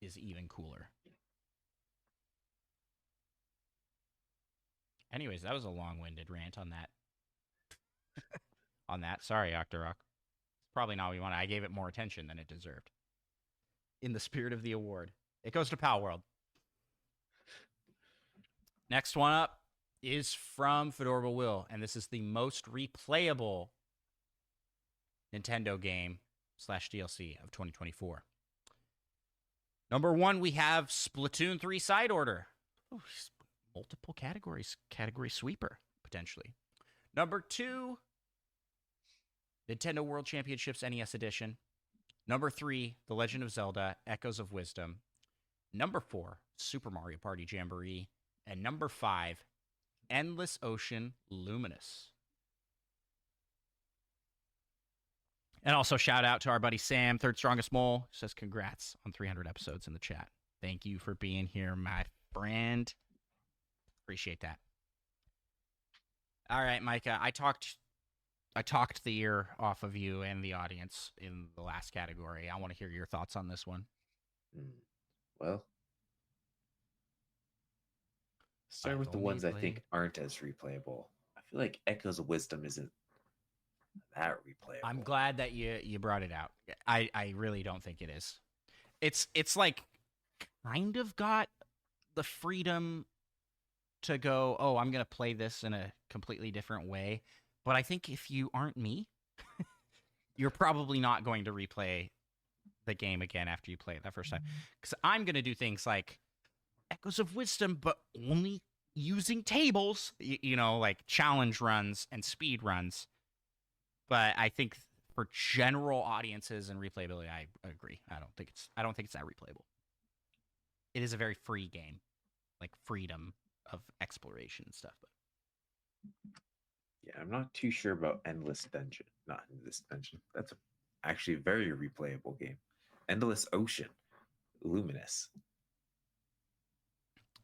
is even cooler. Anyways, that was a long-winded rant on that. Sorry, Octorok. Probably not what we wanted. I gave it more attention than it deserved. In the spirit of the award, it goes to Pal World. Next one up is from Fedora Will, and this is the most replayable Nintendo game / DLC of 2024. Number 1, we have Splatoon 3 Side Order. Ooh, multiple categories. Category sweeper, potentially. Number 2, Nintendo World Championships NES Edition. Number 3, The Legend of Zelda Echoes of Wisdom. Number 4, Super Mario Party Jamboree. And number 5, Endless Ocean Luminous. And also shout out to our buddy Sam, Third Strongest Mole. Says congrats on 300 episodes in the chat. Thank you for being here, my friend. Appreciate that. All right, Micah, I talked the ear off of you and the audience in the last category. I want to hear your thoughts on this one. Well, start with the ones I think aren't as replayable. I feel like Echoes of Wisdom isn't that replayable. I'm glad that you brought it out. I really don't think it is. It's like kind of got the freedom to go, oh, I'm going to play this in a completely different way. But I think if you aren't me, you're probably not going to replay the game again after you play it that first time. Because I'm going to do things like Echoes of Wisdom, but only using tables, like challenge runs and speed runs. But I think for general audiences and replayability, I agree. I don't think it's that replayable. It is a very free game, like freedom of exploration and stuff. But yeah, I'm not too sure about Endless Dungeon. Not Endless Dungeon. That's actually a very replayable game. Endless Ocean, Luminous. I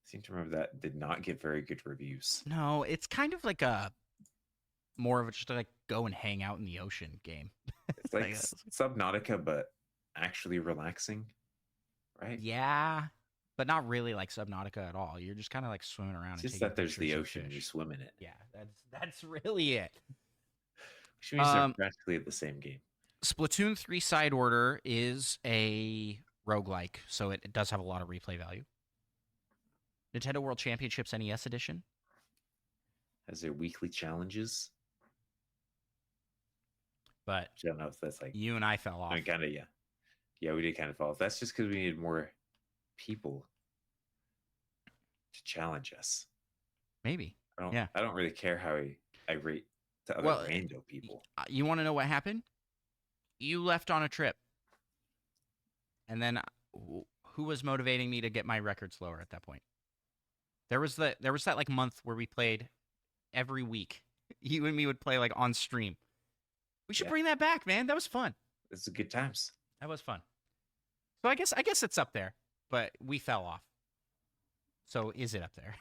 seem to remember that did not get very good reviews. No, it's kind of like more of just like go and hang out in the ocean game. It's like Subnautica, but actually relaxing, right? Yeah, but not really like Subnautica at all. You're just kind of like swimming around. It's just that there's the ocean and you swim in it. Yeah, that's really it. Which means they're practically the same game. Splatoon 3 Side Order is a roguelike, so it does have a lot of replay value. Nintendo World Championships NES Edition has their weekly challenges. But I don't know if that's like you and I fell off. I mean, kind of, yeah. Yeah, we did kind of fall off. That's just because we needed more people to challenge us. Maybe. I don't really care how I rate to other rando people. You want to know what happened? You left on a trip. And then who was motivating me to get my records lower at that point? There was that like month where we played every week. You and me would play like on stream. We should bring that back, man. That was fun. It's good times. That was fun. So I guess it's up there, but we fell off. So is it up there?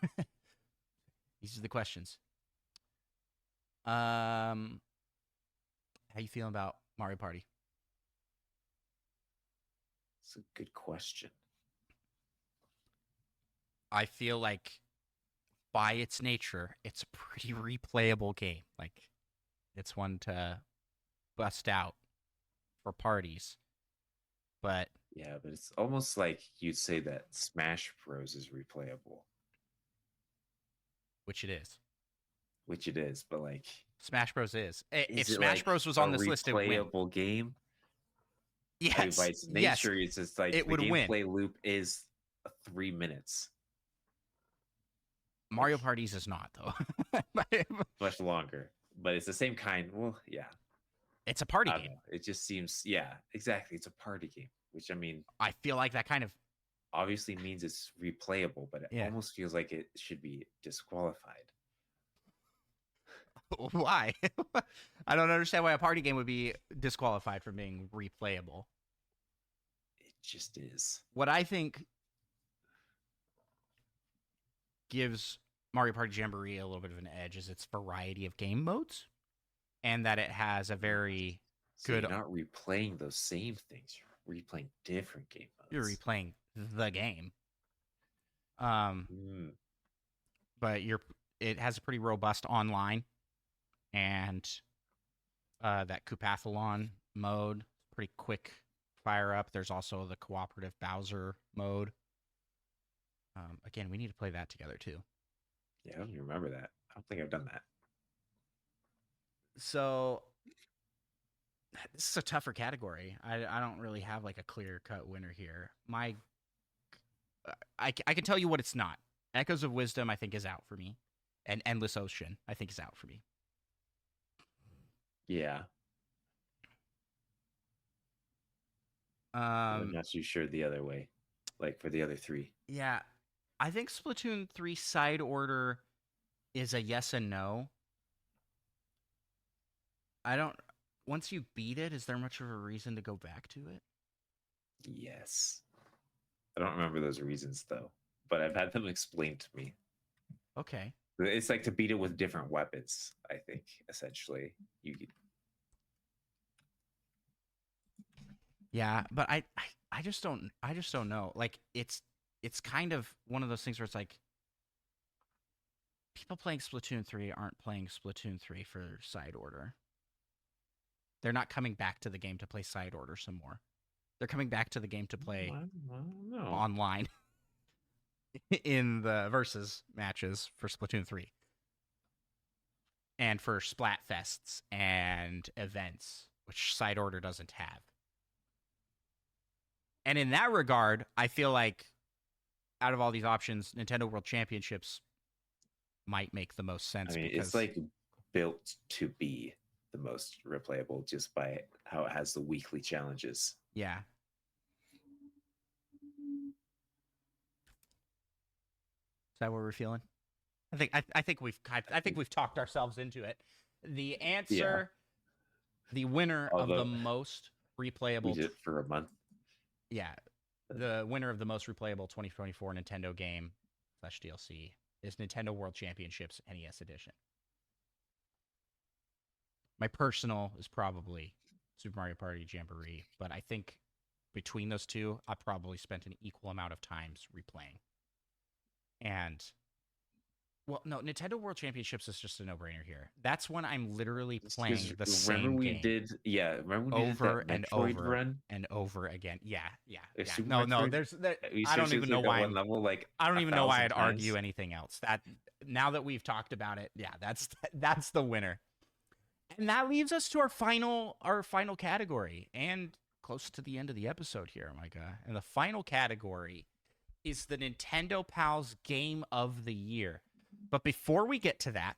These are the questions. How you feeling about Mario Party? It's a good question. I feel like by its nature, it's a pretty replayable game. Like, it's one to bust out for parties. But yeah, but it's almost like you'd say that Smash Bros is replayable. Which it is. Which it is, but like Smash Bros is. If Smash Bros was on this list, it would win. Replayable game. Yes. I mean, by its nature, it's just like it the gameplay loop is 3 minutes. Mario Parties is not, though. Much longer, but it's the same kind. Well, yeah. It's a party game. It just seems, yeah, exactly. It's a party game, which I mean, I feel like that kind of obviously means it's replayable, but it almost feels like it should be disqualified. Why? I don't understand why a party game would be disqualified from being replayable. It just is. What I think gives Mario Party Jamboree a little bit of an edge is its variety of game modes, and that it has a very good. You're not replaying those same things. You're replaying different game modes. You're replaying the game. but it has a pretty robust online, and that Kupathlon mode, pretty quick fire up. There's also the cooperative Bowser mode. Again, we need to play that together too. Yeah, I don't even remember that. I don't think I've done that. So this is a tougher category. I don't really have like a clear cut winner here. I can tell you what it's not. Echoes of Wisdom, I think, is out for me, and Endless Ocean, I think, is out for me. Yeah. I'm not too sure the other way, like for the other three. Yeah, I think Splatoon 3 side order is a yes and no. Once you beat it, is there much of a reason to go back to it? Yes. I don't remember those reasons though, but I've had them explained to me. Okay. It's like to beat it with different weapons, I think, essentially. Yeah, but I just don't know. Like it's kind of one of those things where it's like people playing Splatoon 3 aren't playing Splatoon 3 for side order. They're not coming back to the game to play side order some more. They're coming back to the game to play online in the versus matches for Splatoon 3. And for Splatfests and events, which side order doesn't have. And in that regard, I feel like out of all these options, Nintendo World Championships might make the most sense. I mean, because it's like built to be the most replayable just by how it has the weekly challenges. Yeah. Is that what we're feeling? I think we've talked ourselves into it. The answer, the winner of the most replayable. We did it for a month. Yeah, the winner of the most replayable 2024 Nintendo game / DLC is Nintendo World Championships NES Edition. My personal is probably Super Mario Party Jamboree, but I think between those two, I probably spent an equal amount of times replaying. And, well, no, Nintendo World Championships is just a no-brainer here. That's when I'm literally playing the same game. Remember we over did that and Metroid over run? and over again. Yeah. Super No, Metroid? I don't even know why. I don't even know why I'd 1,000 argue times? anything else. That now that we've talked about it, yeah, that's the winner. And that leaves us to our final category, and close to the end of the episode here, Micah. And the final category is the Nintendo Pals Game of the Year. But before we get to that,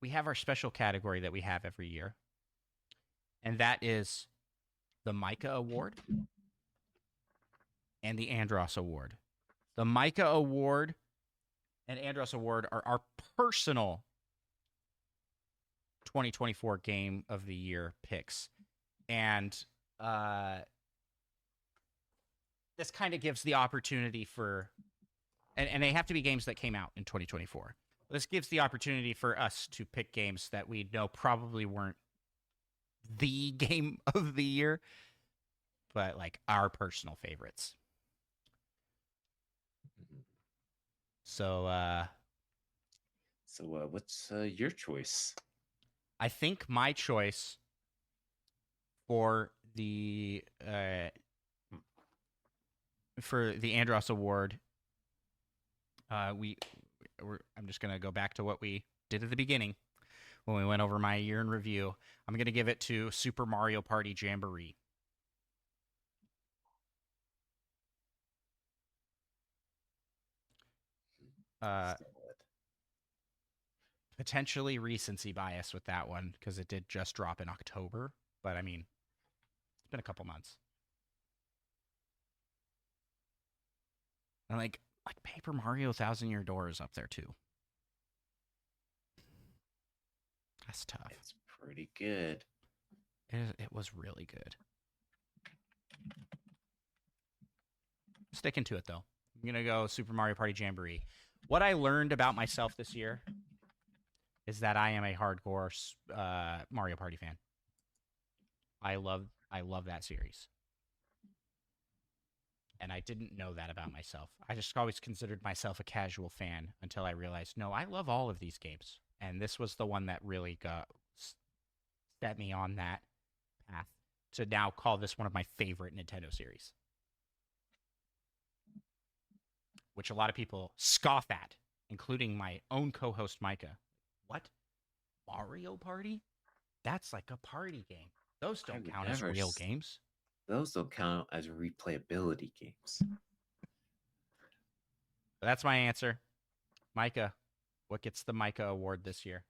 we have our special category that we have every year, and that is the Micah Award and the Andros Award. The Micah Award and Andros Award are our personal 2024 Game of the Year picks. And this kind of gives the opportunity for, and they have to be games that came out in 2024. This gives the opportunity for us to pick games that we know probably weren't the Game of the Year, but like our personal favorites. So what's your choice? I think my choice for the Andros Award, I'm just gonna go back to what we did at the beginning when we went over my year in review. I'm gonna give it to Super Mario Party Jamboree. Potentially recency bias with that one because it did just drop in October, but I mean, it's been a couple months. And like Paper Mario Thousand Year Door is up there too. That's tough. It's pretty good. It was really good. Sticking to it though. I'm gonna go Super Mario Party Jamboree. What I learned about myself this year is that I am a hardcore Mario Party fan. I love that series. And I didn't know that about myself. I just always considered myself a casual fan until I realized, no, I love all of these games. And this was the one that really set me on that path to now call this one of my favorite Nintendo series, which a lot of people scoff at, including my own co-host Micah. What? Mario Party? That's like a party game. Those I don't would count as never real s- games. Those don't count as replayability games. But that's my answer. Micah, what gets the Micah Award this year?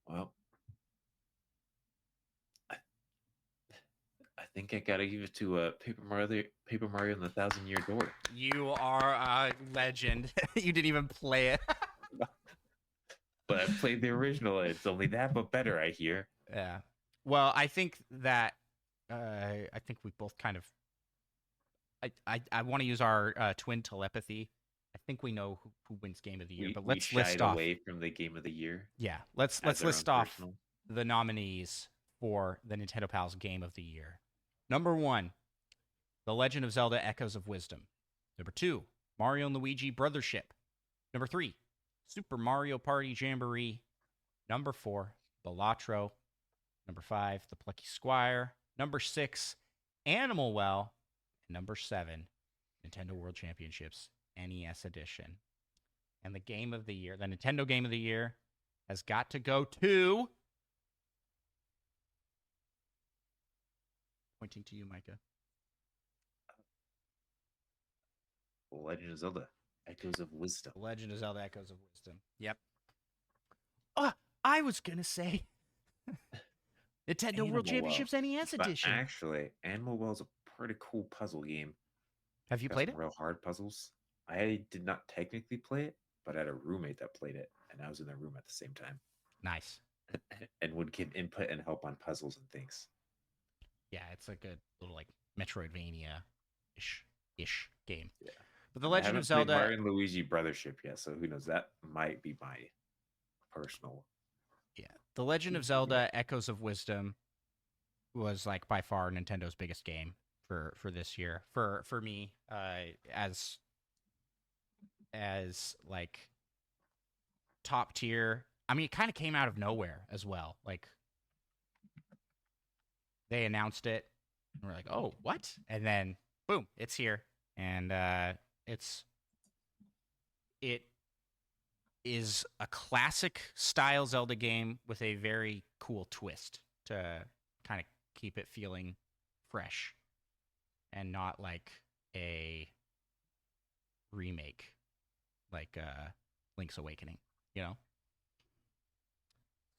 Well, I, I think I gotta give it to Paper Mario and the Thousand Year Door. You are a legend. You didn't even play it. But I played the original. And it's only that, but better. I hear. Yeah. Well, I think that I think we both kind of. I want to use our twin telepathy. I think we know who wins Game of the Year, but let's we list shied off. away from the Game of the Year. Yeah, let's as our list own off personal. the nominees for the Nintendo Pals Game of the Year. Number 1, The Legend of Zelda: Echoes of Wisdom. Number 2, Mario and Luigi Brothership. Number 3, Super Mario Party Jamboree. Number 4, Balatro. Number 5, The Plucky Squire. Number 6, Animal Well. And number 7, Nintendo World Championships NES Edition. And the Game of the Year, the Nintendo Game of the Year, has got to go to... Pointing to you, Micah. Legend of Zelda: Echoes of Wisdom. The Legend of Zelda: Echoes of Wisdom. Yep. Oh, I was going to say... Nintendo Animal World Championships NES But Edition. actually, Animal Well's a pretty cool puzzle game. Have you Got played some it? real hard puzzles. I did not technically play it, but I had a roommate that played it, and I was in their room at the same time, Nice. and would give input and help on puzzles and things. Yeah, it's a good little like Metroidvania-ish game. Yeah. But The I Legend haven't of Zelda... played Mario and Luigi Brothership yet, so who knows? That might be my personal. Yeah. The Legend of Zelda Echoes of Wisdom was like by far Nintendo's biggest game for this year. For me, as like top tier. I mean, it kind of came out of nowhere as well. Like they announced it and we're like, "Oh, what?" And then boom, it's here. And it is a classic style Zelda game with a very cool twist to kind of keep it feeling fresh and not like a remake like Link's Awakening, you know?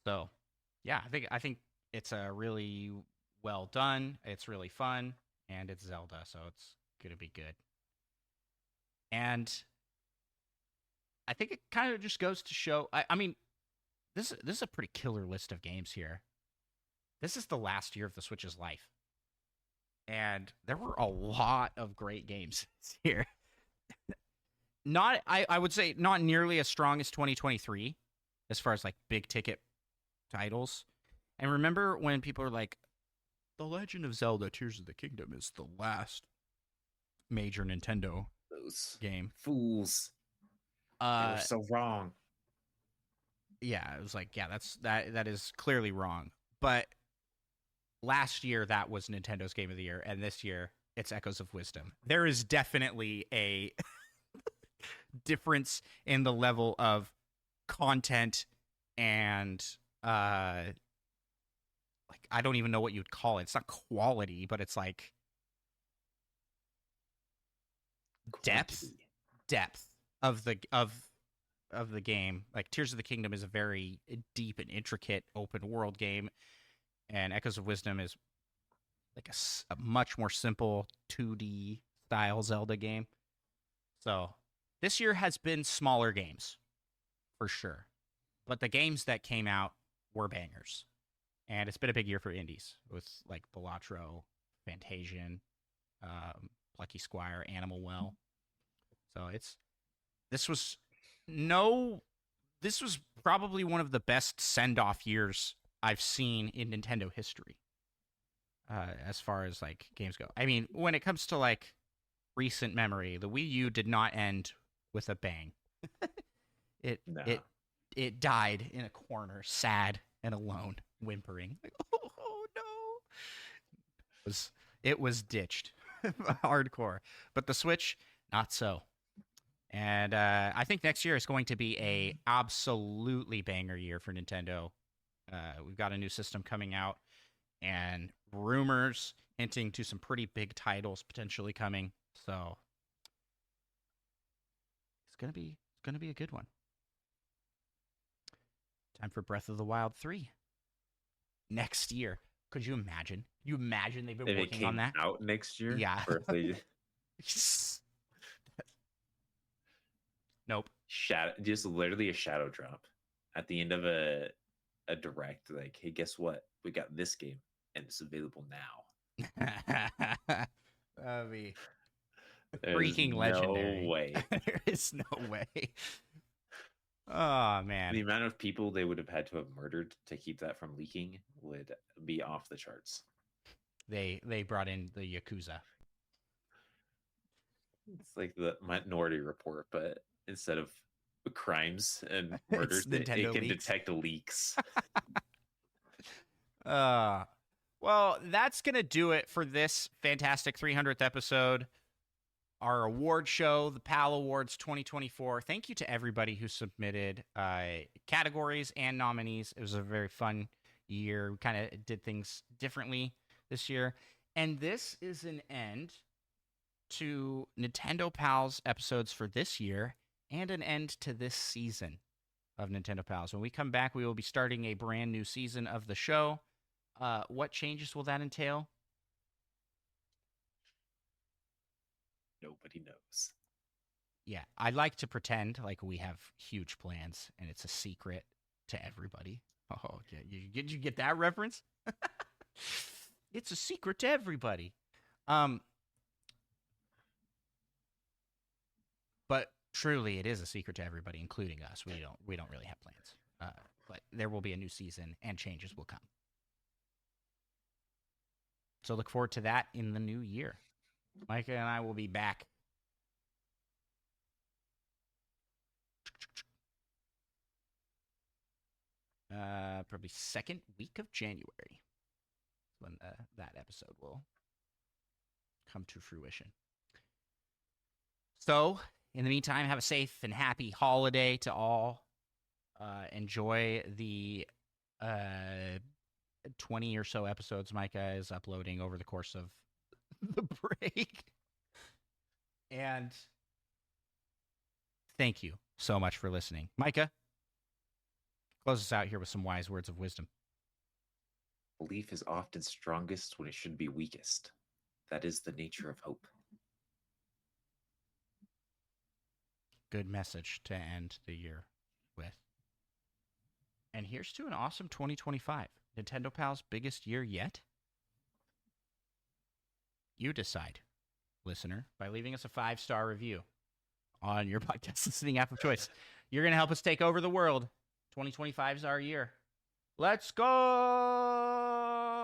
So, yeah, I think it's a really well done, it's really fun, and it's Zelda, so it's going to be good. And I think it kind of just goes to show. I mean, this is a pretty killer list of games here. This is the last year of the Switch's life, and there were a lot of great games this year. I would say not nearly as strong as 2023, as far as like big ticket titles. And remember when people are like, "The Legend of Zelda: Tears of the Kingdom is the last major Nintendo Those game." fools. They were so wrong. Yeah, it was like, yeah, that is clearly wrong. But last year that was Nintendo's Game of the Year, and this year it's Echoes of Wisdom. There is definitely a difference in the level of content and like I don't even know what you'd call it. It's not quality, but it's like depth of the game. Like Tears of the Kingdom is a very deep and intricate open world game, and Echoes of Wisdom is like a much more simple 2D style Zelda game. So this year has been smaller games for sure, but the games that came out were bangers, and it's been a big year for indies with like Balatro, Fantasian, Plucky Squire, Animal Well. So this was probably one of the best send-off years I've seen in Nintendo history. As far as like games go. I mean, when it comes to like recent memory, the Wii U did not end with a bang. it No. it died in a corner, sad and alone, whimpering. Like, oh no. It was ditched. Hardcore. But the Switch, not so. And I think next year is going to be a absolutely banger year for Nintendo. We've got a new system coming out, and rumors hinting to some pretty big titles potentially coming. So it's gonna be a good one. Time for Breath of the Wild 3 next year. Could you imagine? You imagine they've been If it working on came that? out next year, Yeah. or if they Nope. just literally a shadow drop at the end of a direct, like, hey, guess what? We got this game and it's available now. That'd be There's freaking legendary. No way. There is no way. Oh man. The amount of people they would have had to have murdered to keep that from leaking would be off the charts. They brought in the Yakuza. It's like the Minority Report, but instead of crimes and murders, it Nintendo can leaks. detect leaks. Well, that's going to do it for this fantastic 300th episode. Our award show, the PAL Awards 2024. Thank you to everybody who submitted categories and nominees. It was a very fun year. We kind of did things differently this year. And this is an end to Nintendo Pals episodes for this year and an end to this season of Nintendo Pals. When we come back, we will be starting a brand new season of the show. What changes will that entail? Nobody knows. Yeah, I'd like to pretend like we have huge plans and it's a secret to everybody. Oh, yeah, did you get that reference? It's a secret to everybody. But truly, it is a secret to everybody, including us. We don't really have plans. But there will be a new season and changes will come. So look forward to that in the new year. Micah and I will be back. Probably second week of January when that episode will come to fruition. So, in the meantime, have a safe and happy holiday to all. Enjoy the 20 or so episodes Micah is uploading over the course of the break. And thank you so much for listening. Micah, close us out here with some wise words of wisdom. Belief is often strongest when it should be weakest. That is the nature of hope. Good message to end the year with. And here's to an awesome 2025. Nintendo Pal's biggest year yet? You decide, listener, by leaving us a 5-star review on your podcast listening app of choice. You're going to help us take over the world. 2025 is our year. Let's go!